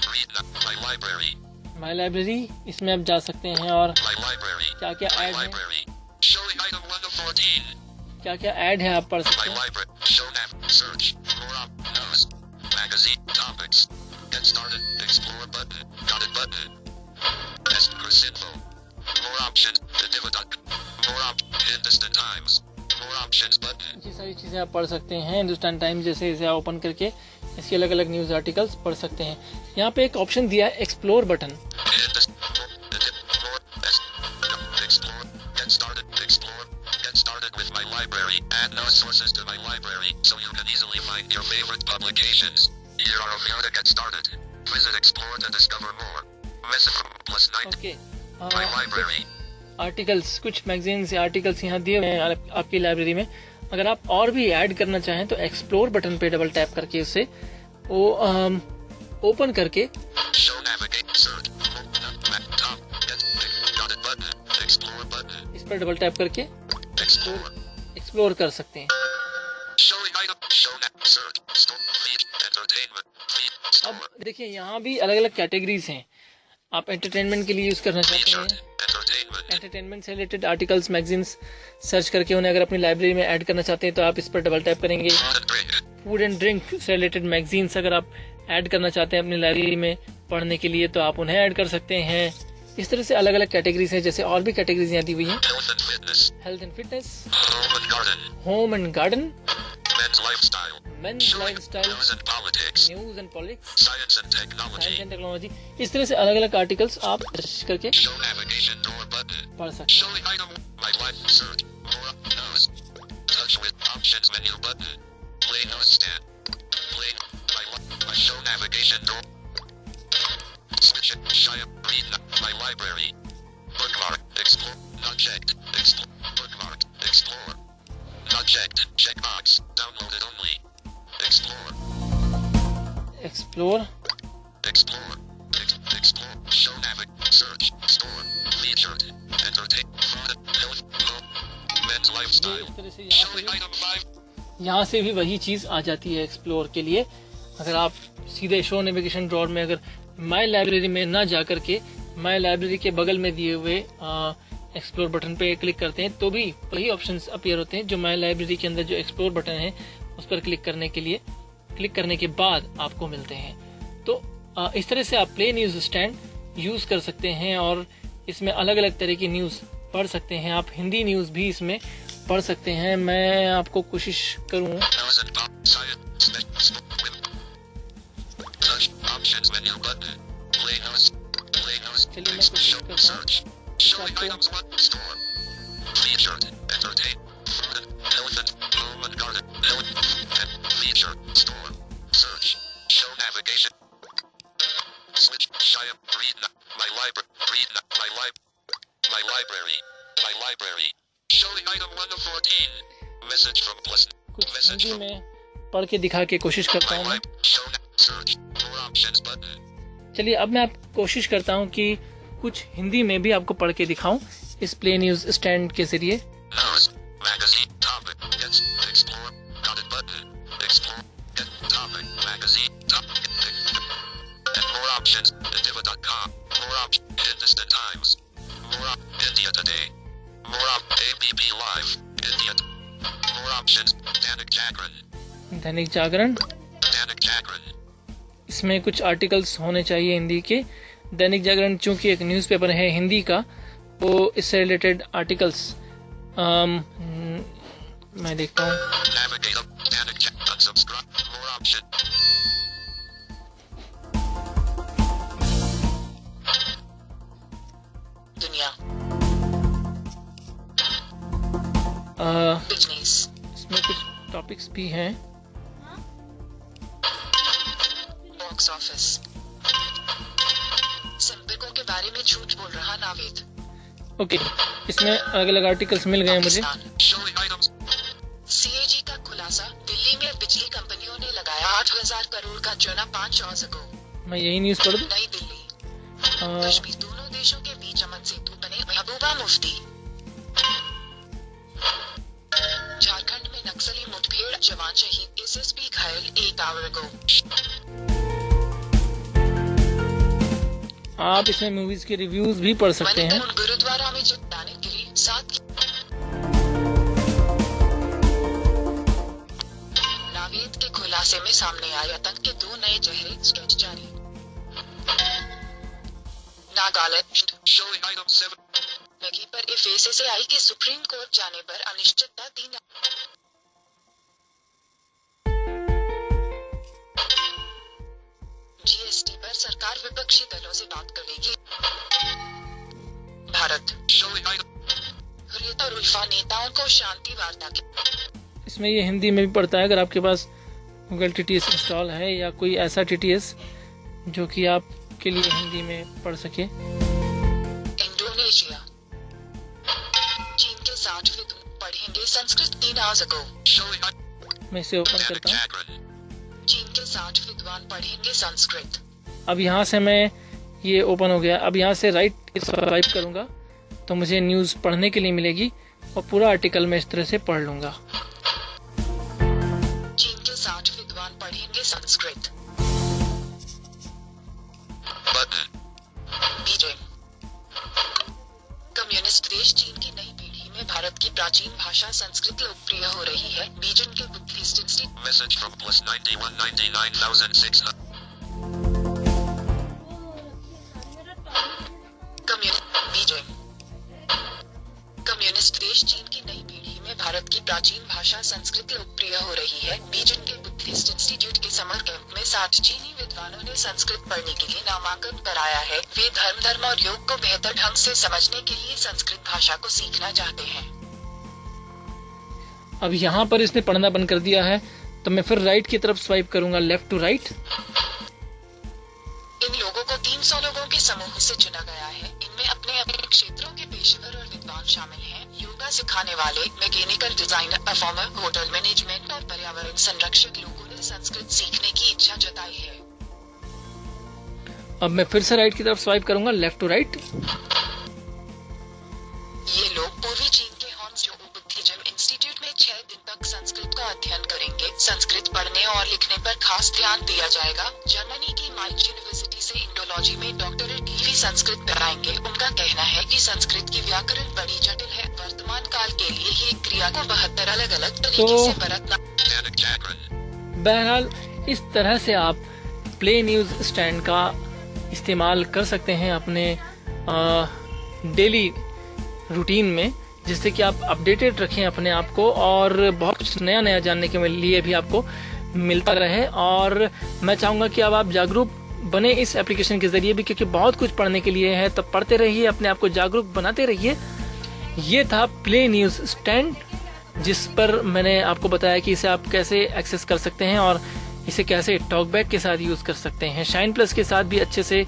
Read now My library my library, इसमें आप जा सकते हैं और My library क्या क्या My ऐड है, library Showing item 1 to 14 क्या क्या ऐड है आप पढ़ My सकते हैं। library Show Nav Search More up News Magazine Topics Get started Explore button Got it button Best Chris info More options The dividend More up Hindustan Times More options button ये सारी चीज़ें आप पढ़ सकते हैं। हिंदुस्तान टाइम्स जैसे इसे आप ओपन करके इसके अलग अलग न्यूज़ आर्टिकल्स पढ़ सकते हैं। यहाँ पे एक ऑप्शन दिया है explore button. Explore Get started with my library Add no sources to my library so you can easily find your favorite publications Here are a few to get started Visit Explore to discover more Message from +9 okay My library articles, कुछ मैगजीन्स या आर्टिकल्स यहाँ दिए हुए हैं आपकी लाइब्रेरी में। अगर आप और भी ऐड करना चाहें तो एक्सप्लोर बटन पे डबल टैप करके उसे वो ओपन करके Show navigate search top got it button explore button इस पर डबल टैप करके explore एक्सप्लोर कर सकते हैं। showing item show search store feed entertainment feed अब store देखिए यहाँ भी अलग अलग कैटेगरीज हैं। आप एंटरटेनमेंट के लिए यूज करना चाहते featured हैं, entertainment एंटरटेनमेंट से रिलेटेड आर्टिकल्स मैगजीन्स सर्च करके उन्हें अगर अपनी लाइब्रेरी में ऐड करना चाहते हैं तो आप इस पर डबल टैप करेंगे। food and drink food and drink से रिलेटेड मैगजीन्स अगर आप ऐड करना चाहते हैं अपनी लाइब्रेरी में पढ़ने के लिए तो आप उन्हें ऐड कर सकते हैं। इस तरह से अलग अलग कैटेगरीज हैं। जैसे और भी कैटेगरीज यहाँ दी हुई हैं, health and fitness health and fitness, home and garden home and garden, men's lifestyle men's Showing lifestyle, news and politics, news and politics, science and science technology. And technology. इस तरह से अलग अलग आर्टिकल्स आप सर्च करके Show navigation door button. पढ़ सकते Showing item. My life search. More news. Touch with options menu button. Play newsstand. Play. My show navigation door. Switch it. Shy up. Read. My library. Bookmark. Explore. Not checked. Explore. Bookmark. Explore. Not checked. Checkbox. Downloaded only. Explore. हैं। Explore, Explore. Explore. Show search. Store. Featured. Entertain. Health. Men's lifestyle. इस तरह से Showing item 5. यहाँ से भी वही चीज आ जाती है एक्सप्लोर के लिए। अगर आप सीधे शो नेविगेशन ड्रॉर में अगर माई लाइब्रेरी में ना जा करके माई लाइब्रेरी के बगल में दिए हुए एक्सप्लोर बटन पे क्लिक करते हैं तो भी वही ऑप्शंस अपीयर होते हैं जो माई लाइब्रेरी के अंदर जो एक्सप्लोर बटन है उस पर क्लिक करने के बाद आपको मिलते हैं। तो इस तरह से आप प्ले न्यूज स्टैंड यूज कर सकते हैं और इसमें अलग अलग तरह की न्यूज पढ़ सकते हैं। आप हिंदी न्यूज भी इसमें पढ़ सकते हैं। मैं आपको कोशिश करूं News and science. Touch options menu button. Play news. चलिए मैं कोशिश करता हूँ Search. Showing items 1. Store. Featured. Entertain. Food. Health and home and garden. Health. Feature. Store. Search. Show navigation. Switch. Shy up. Read. My library. Read. My library. My library. Showing item 1 of 14. Message from plus. कुछ Message हिंदी from में पढ़ के दिखा के कोशिश करता my हूँ। life. Show. Search. More options button. चलिए अब मैं आप कोशिश करता हूँ कि कुछ हिंदी में भी आपको पढ़ के दिखाऊं इस प्ले न्यूज स्टैंड के जरिए। News, magazine, topic, get, explore, got it button, explore, get, topic, magazine, topic, and more options, Indiva.com, more options, Hindustan Times, more India Today, more ABP Live, India, more options, Danik Jagran, Dainik Jagran, Danik Jagran, इसमें कुछ आर्टिकल्स होने चाहिए हिंदी के। दैनिक जागरण चूंकि एक न्यूज़पेपर है हिंदी का तो इससे रिलेटेड आर्टिकल्स मैं देखता हूँ। navigate up, Danik Jagran, unsubscribe, more option, दुनिया, बिजनेस, इसमें कुछ टॉपिक्स भी हैं। बॉक्स ऑफिस, संपर्कों के बारे में झूठ बोल रहा नावेद, ओके, इसमें अलग अलग आर्टिकल्स मिल गए मुझे। पाकिस्तान, showing items, सीएजी का खुलासा, दिल्ली में बिजली कंपनियों ने लगाया 8,000 करोड़ का चूना 5 साल अगो, मैं यही न्यूज़ पढ़ दूँ। नई दिल्ली, कश्मीर, दोनों देशों के बीच अमन सेतु बने, महबूबा मुफ्ती, झारखंड में नक्सली मुठभेड़, जवान शहीद, एसएसपी घायल 1 आवर अगो, आप इसमें मूवीज के रिव्यूज भी पढ़ सकते हैं। मणिपुर गुरुद्वारा में चट्टाने गिरी, 7 नावेद के खुलासे में सामने आए आतंक के 2 नए चेहरे, स्केच जारी, नागालैंड, showing item 7, लगी पर एफएसएसएआई के सुप्रीम कोर्ट जाने पर अनिश्चितता 3 जीएसटी पर सरकार विपक्षी दलों से बात करेगी, भारत, showing item, हुर्रियत और उल्फा नेताओं को शांति वार्ता की, इसमें ये हिंदी में भी पढ़ता है। अगर आपके पास गूगल टीटीएस इंस्टॉल है या कोई ऐसा टीटीएस जो कि आपके लिए हिंदी में पढ़ सके। इंडोनेशिया, चीन के 60 विद्वान पढ़ेंगे Sanskrit 3 hours ago, showing item, मैं इसे ओपन Danik करता हूँ। Jagran, चीन के 60 विद्वान पढ़ेंगे संस्कृत, अब यहाँ से मैं ये ओपन हो गया। अब यहाँ से राइट स्वाइप करूंगा तो मुझे न्यूज़ पढ़ने के लिए मिलेगी और पूरा आर्टिकल मैं इस तरह से पढ़ लूंगा। चीन के 60 विद्वान पढ़ेंगे संस्कृत, button, बीजिंग, कम्युनिस्ट देश चीन की नई पीढ़ी में भारत की प्राचीन भाषा संस्कृत लोकप्रिय हो रही है, बीजिंग के Buddhist institute, message from plus 91,99,600, Beijing, communist देश चीन की नई पीढ़ी में भारत की प्राचीन भाषा संस्कृत लोकप्रिय हो रही है। बीजिंग के बुद्धिस्ट इंस्टीट्यूट के समर कैंप में 60 चीनी विद्वानों ने संस्कृत पढ़ने के लिए नामांकन कराया है। वे धर्म और योग को बेहतर ढंग से समझने के लिए संस्कृत भाषा को सीखना चाहते हैं। अब यहाँ पर इसने पढ़ना बंद कर दिया है, तो मैं फिर राइट की तरफ स्वाइप करूंगा, लेफ्ट टू राइट। इन लोगों को 300 लोगों के समूह से चुना गया है। इनमें अपने अपने क्षेत्रों के पेशेवर और विद्वान शामिल हैं। योगा सिखाने वाले, mechanical designer, performer, hotel management और पर्यावरण संरक्षक लोगों ने संस्कृत सीखने की इच्छा जताई है। अब मैं फिर से राइट की तरफ स्वाइप करूंगा, लेफ्ट टू राइट। ये लोग पूर्वी चीन के हॉन्सजो बुद्धिज्म इंस्टीट्यूट में 6 दिन तक संस्कृत का अध्ययन करेंगे। संस्कृत पढ़ने और लिखने पर खास ध्यान दिया जाएगा। जर्मनी की माइट यूनिवर्सिटी से इंडोलॉजी में डॉक्टरेट डिग्री संस्कृत कराएंगे। उनका कहना है कि संस्कृत की व्याकरण बड़ी जटिल है। वर्तमान काल के लिए ये क्रिया को 72 अलग अलग तरीके से बरतना। बहरहाल इस तरह से आप प्ले न्यूज स्टैंड का इस्तेमाल कर सकते हैं अपने डेली रूटीन में, जिससे कि आप अपडेटेड रखें अपने आप को और बहुत कुछ नया नया जानने के लिए भी आपको मिलता रहे। और मैं चाहूंगा कि अब आप जागरूक बने इस एप्लीकेशन के जरिए भी, क्योंकि बहुत कुछ पढ़ने के लिए है। तब पढ़ते रहिए, अपने आप को जागरूक बनाते रहिए। ये था प्ले न्यूज स्टैंड, जिस पर मैंने आपको बताया कि इसे आप कैसे एक्सेस कर सकते हैं और इसे कैसे टॉकबैक के साथ यूज कर सकते हैं। शाइन प्लस के साथ भी अच्छे से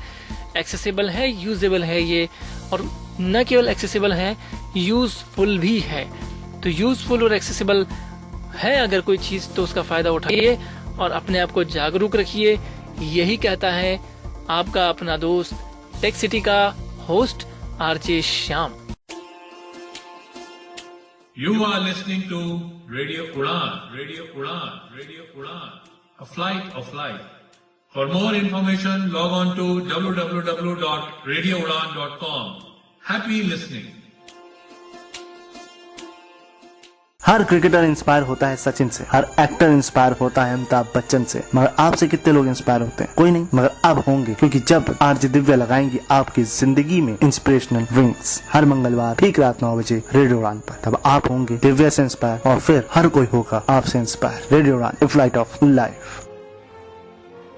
एक्सेसिबल है, यूजेबल है ये, और न केवल एक्सेसिबल है, यूजफुल भी है। तो यूजफुल और एक्सेसिबल है अगर कोई चीज, तो उसका फायदा उठाइए और अपने आप को जागरूक रखिए। यही कहता है आपका अपना दोस्त टेक सिटी का host RJ Shyam. You are listening to Radio Udan, Radio Udan, Radio Udan, a flight of light. For more information, log on to www.radioudan.com. Happy listening. Her cricketer inspire होता है सचिन से, हर एक्टर इंस्पायर होता है अमिताभ बच्चन से, मगर आपसे कितने लोग इंस्पायर होते हैं? कोई नहीं, मगर अब होंगे, क्योंकि जब आरजे दिव्या लगाएंगी आपकी जिंदगी में इंस्पिरेशनल विंग्स, हर मंगलवार ठीक रात 9 बजे रेडियो उड़ान पर, तब आप होंगे दिव्या से इंस्पायर और फिर हर कोई होगा आपसे inspire. Radio Udaan, a flight of life.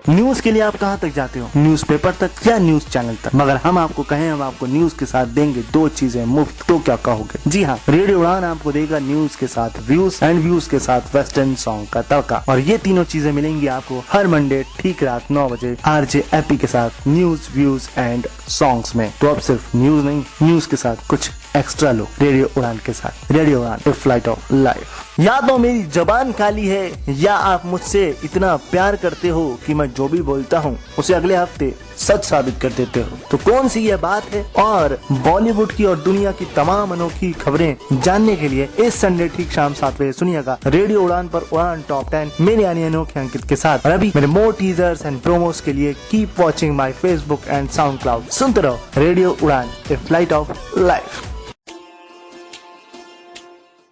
News के लिए आप कहां तक जाते हो? न्यूज़पेपर तक या न्यूज चैनल तक? मगर हम आपको कहें, हम आपको न्यूज के साथ देंगे 2 चीजें मुफ्त, तो क्या कहोगे? जी हाँ, रेडियो उड़ान आपको देगा न्यूज के साथ व्यूज एंड व्यूज के साथ वेस्टर्न सॉन्ग का तड़का, और ये तीनों चीजें मिलेंगी आपको हर मंडे ठीक रात 9 बजे आरजे एपी के साथ, न्यूज, व्यूज एंड सॉन्ग्स में। तो अब सिर्फ न्यूज नहीं, न्यूज के साथ कुछ एक्स्ट्रा लो रेडियो उड़ान के साथ। Radio Udaan, a flight of life. या तो मेरी जबान काली है, या आप मुझसे इतना प्यार करते हो कि मैं जो भी बोलता हूँ उसे अगले हफ्ते सच साबित कर देते हो। तो कौन सी ये बात है? और बॉलीवुड की और दुनिया की तमाम अनोखी खबरें जानने के लिए इस संडे ठीक शाम 7 बजे सुनिएगा रेडियो उड़ान पर उड़ान टॉप 10 मेरे यानी अनोखे अंकित के साथ। और अभी मेरे मोर टीजर्स एंड प्रोमोस के लिए keep watching my Facebook and SoundCloud. सुनते रहो radio Udaan, a flight of life.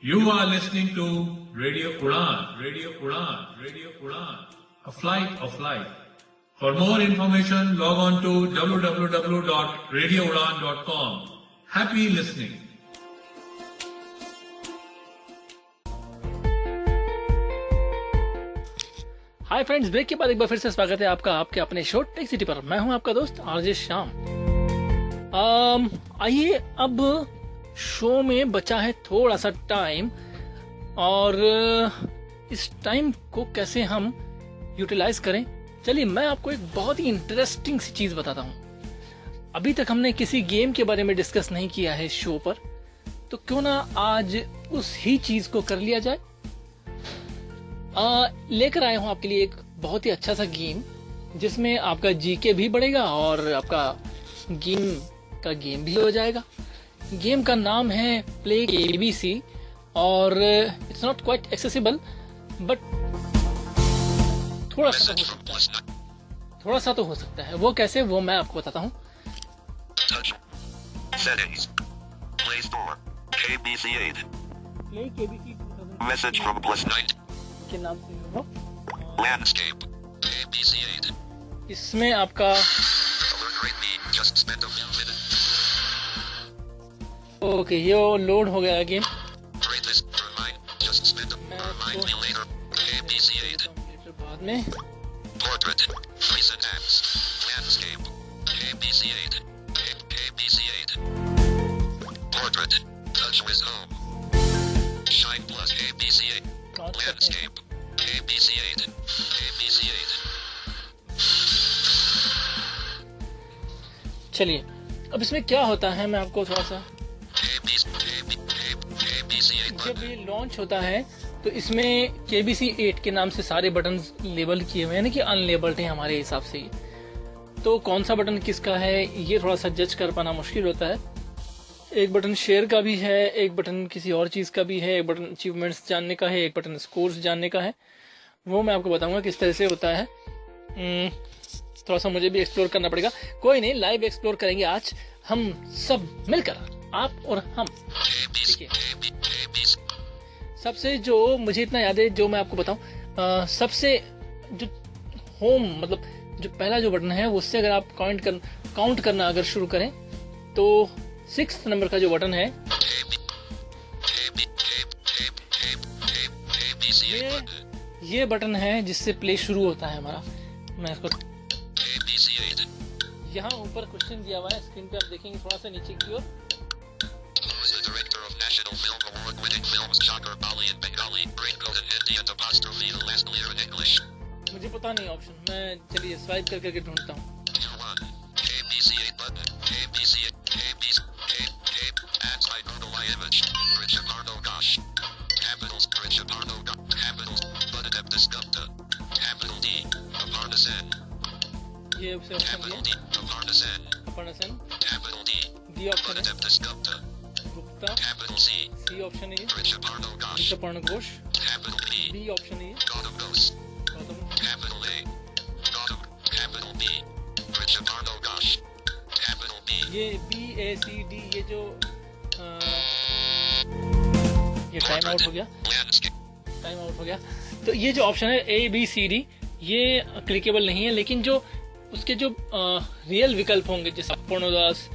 You are listening to Radio Udan, Radio Udan, Radio Udan, a flight of light. For more information, log on to www.radioudan.com. Happy listening. Hi friends, break के बाद एक बार फिर से स्वागत है आपका आपके अपने शो टेक सिटी पर। मैं हूं आपका दोस्त आरजे श्याम। आइए, अब शो में बचा है थोड़ा सा टाइम, और इस टाइम को कैसे हम यूटिलाइज करें, चलिए मैं आपको एक बहुत ही इंटरेस्टिंग सी चीज बताता हूं। अभी तक हमने किसी गेम के बारे में डिस्कस नहीं किया है शो पर, तो क्यों ना आज उस ही चीज को कर लिया जाए। लेकर आया हूं आपके लिए एक बहुत ही अच्छा सा गेम, जिसमें आपका जीके भी बढ़ेगा और आपका गेम भी हो जाएगा। गेम का नाम है प्ले एबीसी, और it's not quite accessible, but थोड़ा सा तो हो सकता है। वो कैसे, वो मैं आपको बताता हूँ। Settings. Play Store. KBC8. Play KBC Message from +9. के नाम से होगा। Landscape. KBC8. इसमें आपका Alert rate me. Just spend a few minutes. Okay, ये लोड हो गया game. Rate list. Remind. Find me later. ABC8. Later बाद में। Portrait. Free syntax. Landscape. ABC8. ABC8. Portrait. Touch with home. Shine plus ABC8. Landscape. ABC8. ABC8. चलिए, अब इसमें क्या होता है मैं आपको थोड़ा सा, जब ये लॉन्च होता है तो इसमें KBC 8 के नाम से सारे बटन लेबल किए हुए हैं, कि अनलेबल्ड हैं हमारे हिसाब से। तो कौन सा बटन किसका है ये थोड़ा सा जज कर पाना मुश्किल होता है। एक बटन शेयर का भी है, एक बटन किसी और चीज का भी है, एक बटन अचीवमेंट्स जानने का है, एक बटन स्कोर्स जानने का है। वो मैं आपको बताऊंगा किस तरह से होता है। थोड़ा सा मुझे भी एक्सप्लोर करना पड़ेगा। कोई नहीं, लाइव एक्सप्लोर करेंगे आज हम सब मिलकर, आप और हम। ठीक है, सबसे जो मुझे इतना याद है, जो मैं आपको बताऊं, सबसे जो होम मतलब जो पहला जो बटन है उससे अगर आप काउंट करना अगर शुरू करें तो 6th नंबर का जो बटन है ये बटन है जिससे प्ले शुरू होता है हमारा। मैं इसको यहाँ ऊपर क्वेश्चन दिया हुआ है स्क्रीन पे, आप देखेंगे थोड़ा सा नीचे की ओर। मुझे पता नहीं ऑप्शन, मैं चलिए स्वाइप कर करके ढूंढता हूँ। ये ऑप्शन दिया अपर्णसेन, डी ऑप्शन है गुप्ता, सी ऑप्शन है ऋषभर्ण घोष, डी ऑप्शन है गौतम, ये BACD, ये जो ये टाइम आउट हो गया। तो ये जो ऑप्शन है ABCD ये क्लिकेबल नहीं है, लेकिन जो उसके जो रियल विकल्प होंगे, जैसे पूर्णदास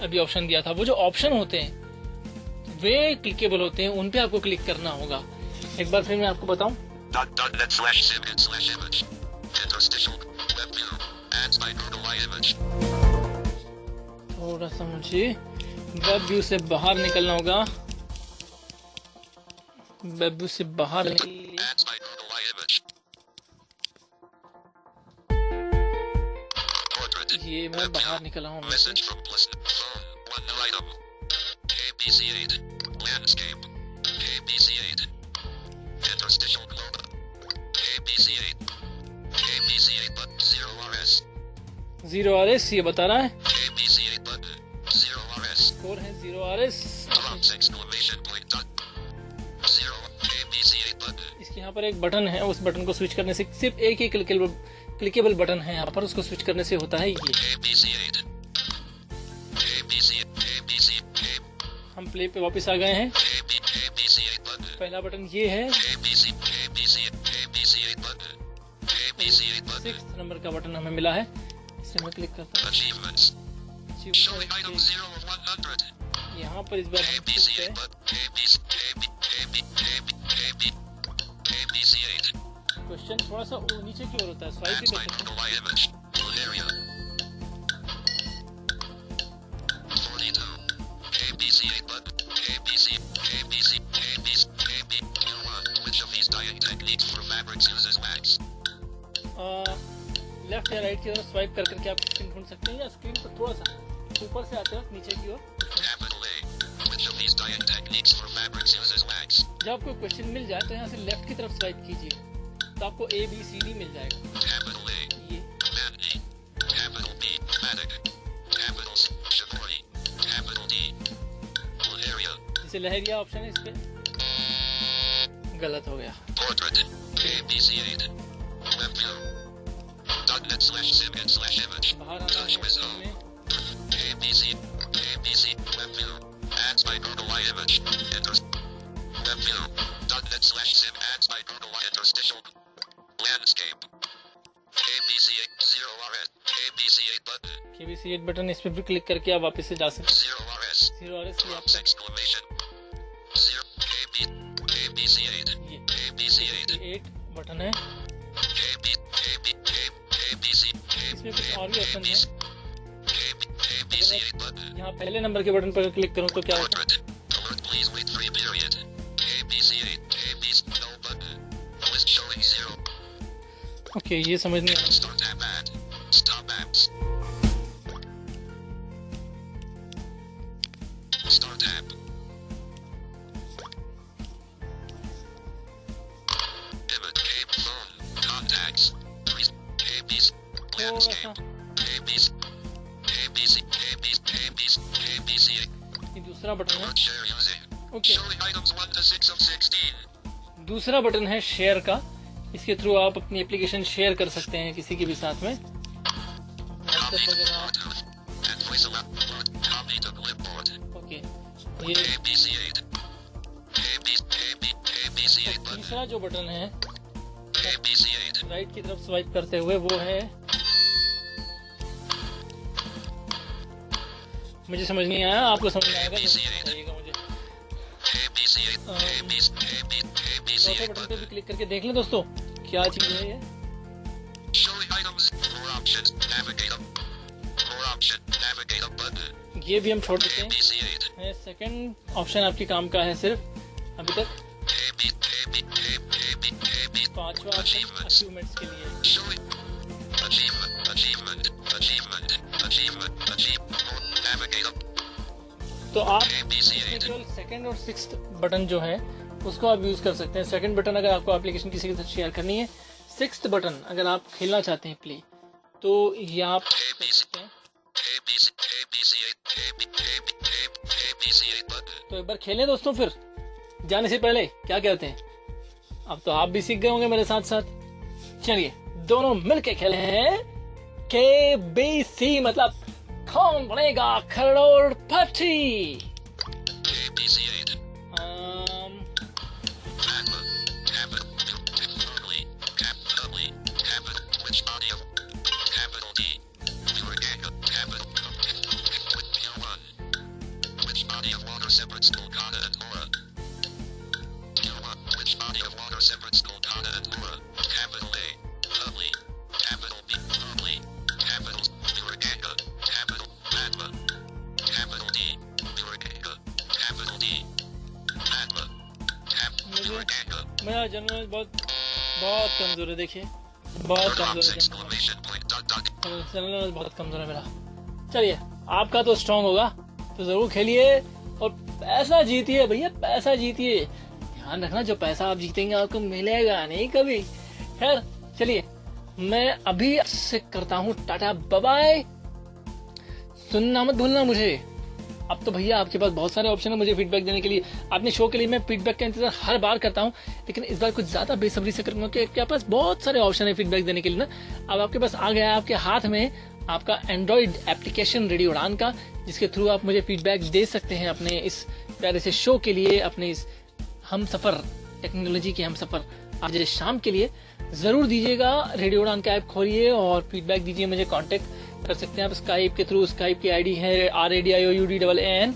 अभी ऑप्शन दिया था, वो जो ऑप्शन होते हैं वे क्लिकेबल होते हैं, उन पे आपको क्लिक करना होगा। एक बार फिर मैं आपको बताऊं, थोड़ा सा मुझे वेब व्यू से बाहर निकलना होगा। वेब व्यू से बाहर ये मैं बाहर निकला हूँ। Zero RS ये बता रहा है, स्कोर है 0 RS। इसके यहाँ पर एक बटन है, उस बटन को स्विच करने से, सिर्फ एक ही क्लिकेबल बटन है यहाँ पर, उसको स्विच करने से होता है ये। हम प्ले पे वापस आ गए हैं। पहला बटन ये है, 6th नंबर का बटन हमें मिला है, इसे मैं क्लिक करता हूँ। यहाँ पर इस बार क्वेश्चन थोड़ा सा नीचे की ओर होता है, स्वाइप भी कर सकते हैं। लेफ्ट या राइट की तरफ स्वाइप कर करके आप स्क्रीन ढूंढ सकते हैं, या स्क्रीन पर थोड़ा सा ऊपर से आते वक्त नीचे की ओर जब आपको क्वेश्चन मिल जाए तो यहाँ से लेफ्ट की तरफ स्वाइप कीजिए, तो आपको ABCD मिल जाएगा। ये जैसे लहरिया ऑप्शन है, इस पे गलत हो गया। बाहर आना KBC 8 बटन, इस पे भी क्लिक करके आप वापस से जा सकते हैं। 0 RS ये बटन है, इसमें कुछ और भी ऑप्शन है। यहाँ पहले नंबर के बटन पर क्लिक करूँ तो क्या होता है? ओके, ये समझ नहीं आया। ये दूसरा बटन है। ओके, दूसरा बटन है शेयर का। इसके थ्रू आप अपनी एप्लीकेशन शेयर कर सकते हैं किसी के भी साथ में। ओके, ये तीसरा जो बटन है राइट की तरफ स्वाइप करते हुए, वो है, मुझे समझ नहीं आया, आपको समझ में आएगा तो मुझे। चौथे बटन पे भी क्लिक करके देख लें दोस्तों क्या चीज है ये। ये भी हम छोड़ देते हैं। सेकंड ऑप्शन आपके काम का है सिर्फ अभी तक। पांचवा ऑप्शन अचीवमेंट्स के लिए। तो आप केवल सेकंड और सिक्स्थ बटन जो है उसको आप यूज कर सकते हैं। सेकंड बटन अगर आपको एप्लीकेशन किसी के साथ शेयर करनी है, सिक्स्थ बटन अगर आप खेलना चाहते हैं प्ले, तो ये आप कर सकते हैं। तो एक बार खेलें दोस्तों, फिर जाने से पहले क्या कहते हैं? अब तो आप भी सीख गए होंगे मेरे साथ साथ। चलिए दोनों मिलके खेले हैं KBC, मतलब कौन बनेगा करोड़पति। मेरा जनरल बहुत कमजोर है, देखिए बहुत कमजोर है जनरल, बहुत कमजोर है मेरा। चलिए आपका तो स्ट्रांग होगा, तो जरूर खेलिए और पैसा जीतिए भैया, पैसा जीतिए। ध्यान रखना जो पैसा आप जीतेंगे आपको मिलेगा नहीं कभी। खैर चलिए, मैं अभी से करता हूँ टाटा बाय बाय। सुनना मत भूलना मुझे। अब तो भैया आपके पास बहुत सारे ऑप्शन है मुझे फीडबैक देने के लिए। अपने शो के लिए मैं फीडबैक का इंतजार हर बार करता हूँ, लेकिन इस बार कुछ ज्यादा बेसब्री से करूंगा कि आपके पास बहुत सारे ऑप्शन है फीडबैक देने के लिए ना। अब आपके पास आ गया है आपके हाथ में आपका एंड्रॉइड एप्लीकेशन रेडियो उड़ान का, जिसके थ्रू आप मुझे फीडबैक दे सकते हैं अपने इस प्यारे से शो के लिए, अपने इस हम सफर टेक्नोलॉजी के हम सफर आज शाम के लिए। जरूर दीजिएगा, रेडियो उड़ान का ऐप खोलिए और फीडबैक दीजिए। मुझे कांटेक्ट कर सकते हैं आप स्काइप के थ्रू। स्काइप की आईडी है RADIOUDAAN।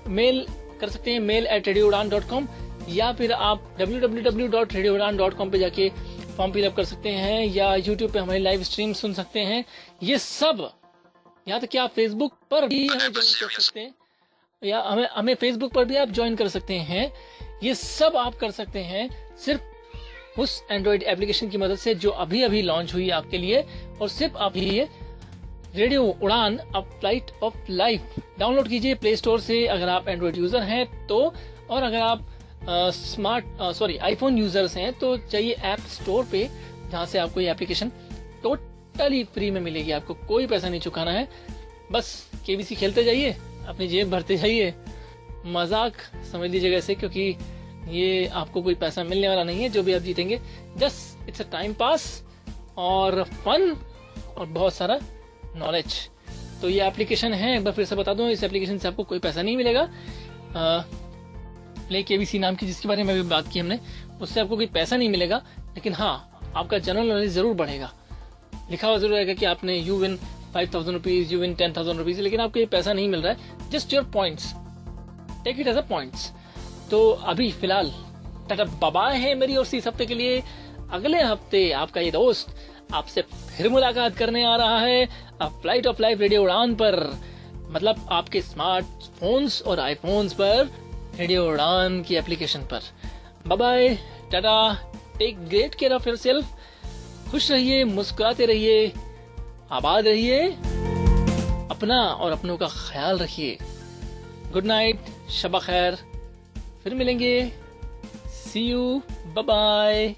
मेल कर सकते हैं mail@radioudan.com, या फिर आप www.radioudan.com पे जाके फॉर्म फिलअप कर सकते हैं, या यूट्यूब पे हमारी लाइव स्ट्रीम सुन सकते हैं। ये सब, यहाँ तक कि आप फेसबुक पर भी हमें ज्वाइन कर सकते हैं, या हमें फेसबुक पर भी आप ज्वाइन कर सकते हैं। ये सब आप कर सकते हैं सिर्फ उस एंड्रॉइड एप्लीकेशन की मदद से जो अभी अभी लॉन्च हुई आपके लिए, और सिर्फ आप ये रेडियो उड़ान a flight of life download कीजिए प्ले स्टोर से अगर आप एंड्रॉइड यूजर हैं तो, और अगर आप आईफोन यूजर्स हैं तो चाहिए ऐप स्टोर पे, जहां से आपको ये एप्लीकेशन टोटली फ्री में मिलेगी। आपको कोई पैसा नहीं चुकाना है, बस KBC खेलते जाइए, अपनी जेब भरते जाइए। मजाक समझ लीजिएगा इसे, क्योंकि ये आपको कोई पैसा मिलने वाला नहीं है जो भी आप जीतेंगे। Just it's a time pass और फन और बहुत सारा नॉलेज। तो ये एप्लीकेशन है, एक बार फिर से बता दूं, इस एप्लीकेशन से आपको कोई पैसा नहीं मिलेगा। प्ले KBC नाम की जिसके बारे में अभी बात की हमने, उससे आपको कोई पैसा नहीं मिलेगा, लेकिन हाँ आपका जनरल नॉलेज जरूर बढ़ेगा। लिखा हुआ जरूर रहेगा कि आपने you win 5,000 rupees, you win 10,000 rupees, लेकिन आपको ये पैसा नहीं मिल रहा है। Just your points, take it as a points. तो अभी फिलहाल टाटा बाय बाय है मेरी ओर से इस हफ्ते के लिए। अगले हफ्ते आपका ये दोस्त आपसे फिर मुलाकात करने आ रहा है फ्लाइट ऑफ लाइफ रेडियो उड़ान पर, मतलब आपके स्मार्टफोन्स और आईफोन्स पर रेडियो उड़ान की एप्लीकेशन पर। Bye bye, tata, take great care of yourself, खुश रहिए, मुस्कुराते रहिए, आबाद रहिए, अपना और अपनों का ख्याल रखिए। गुड नाइट, शब खैर, फिर मिलेंगे, सी यू, बाय बाय।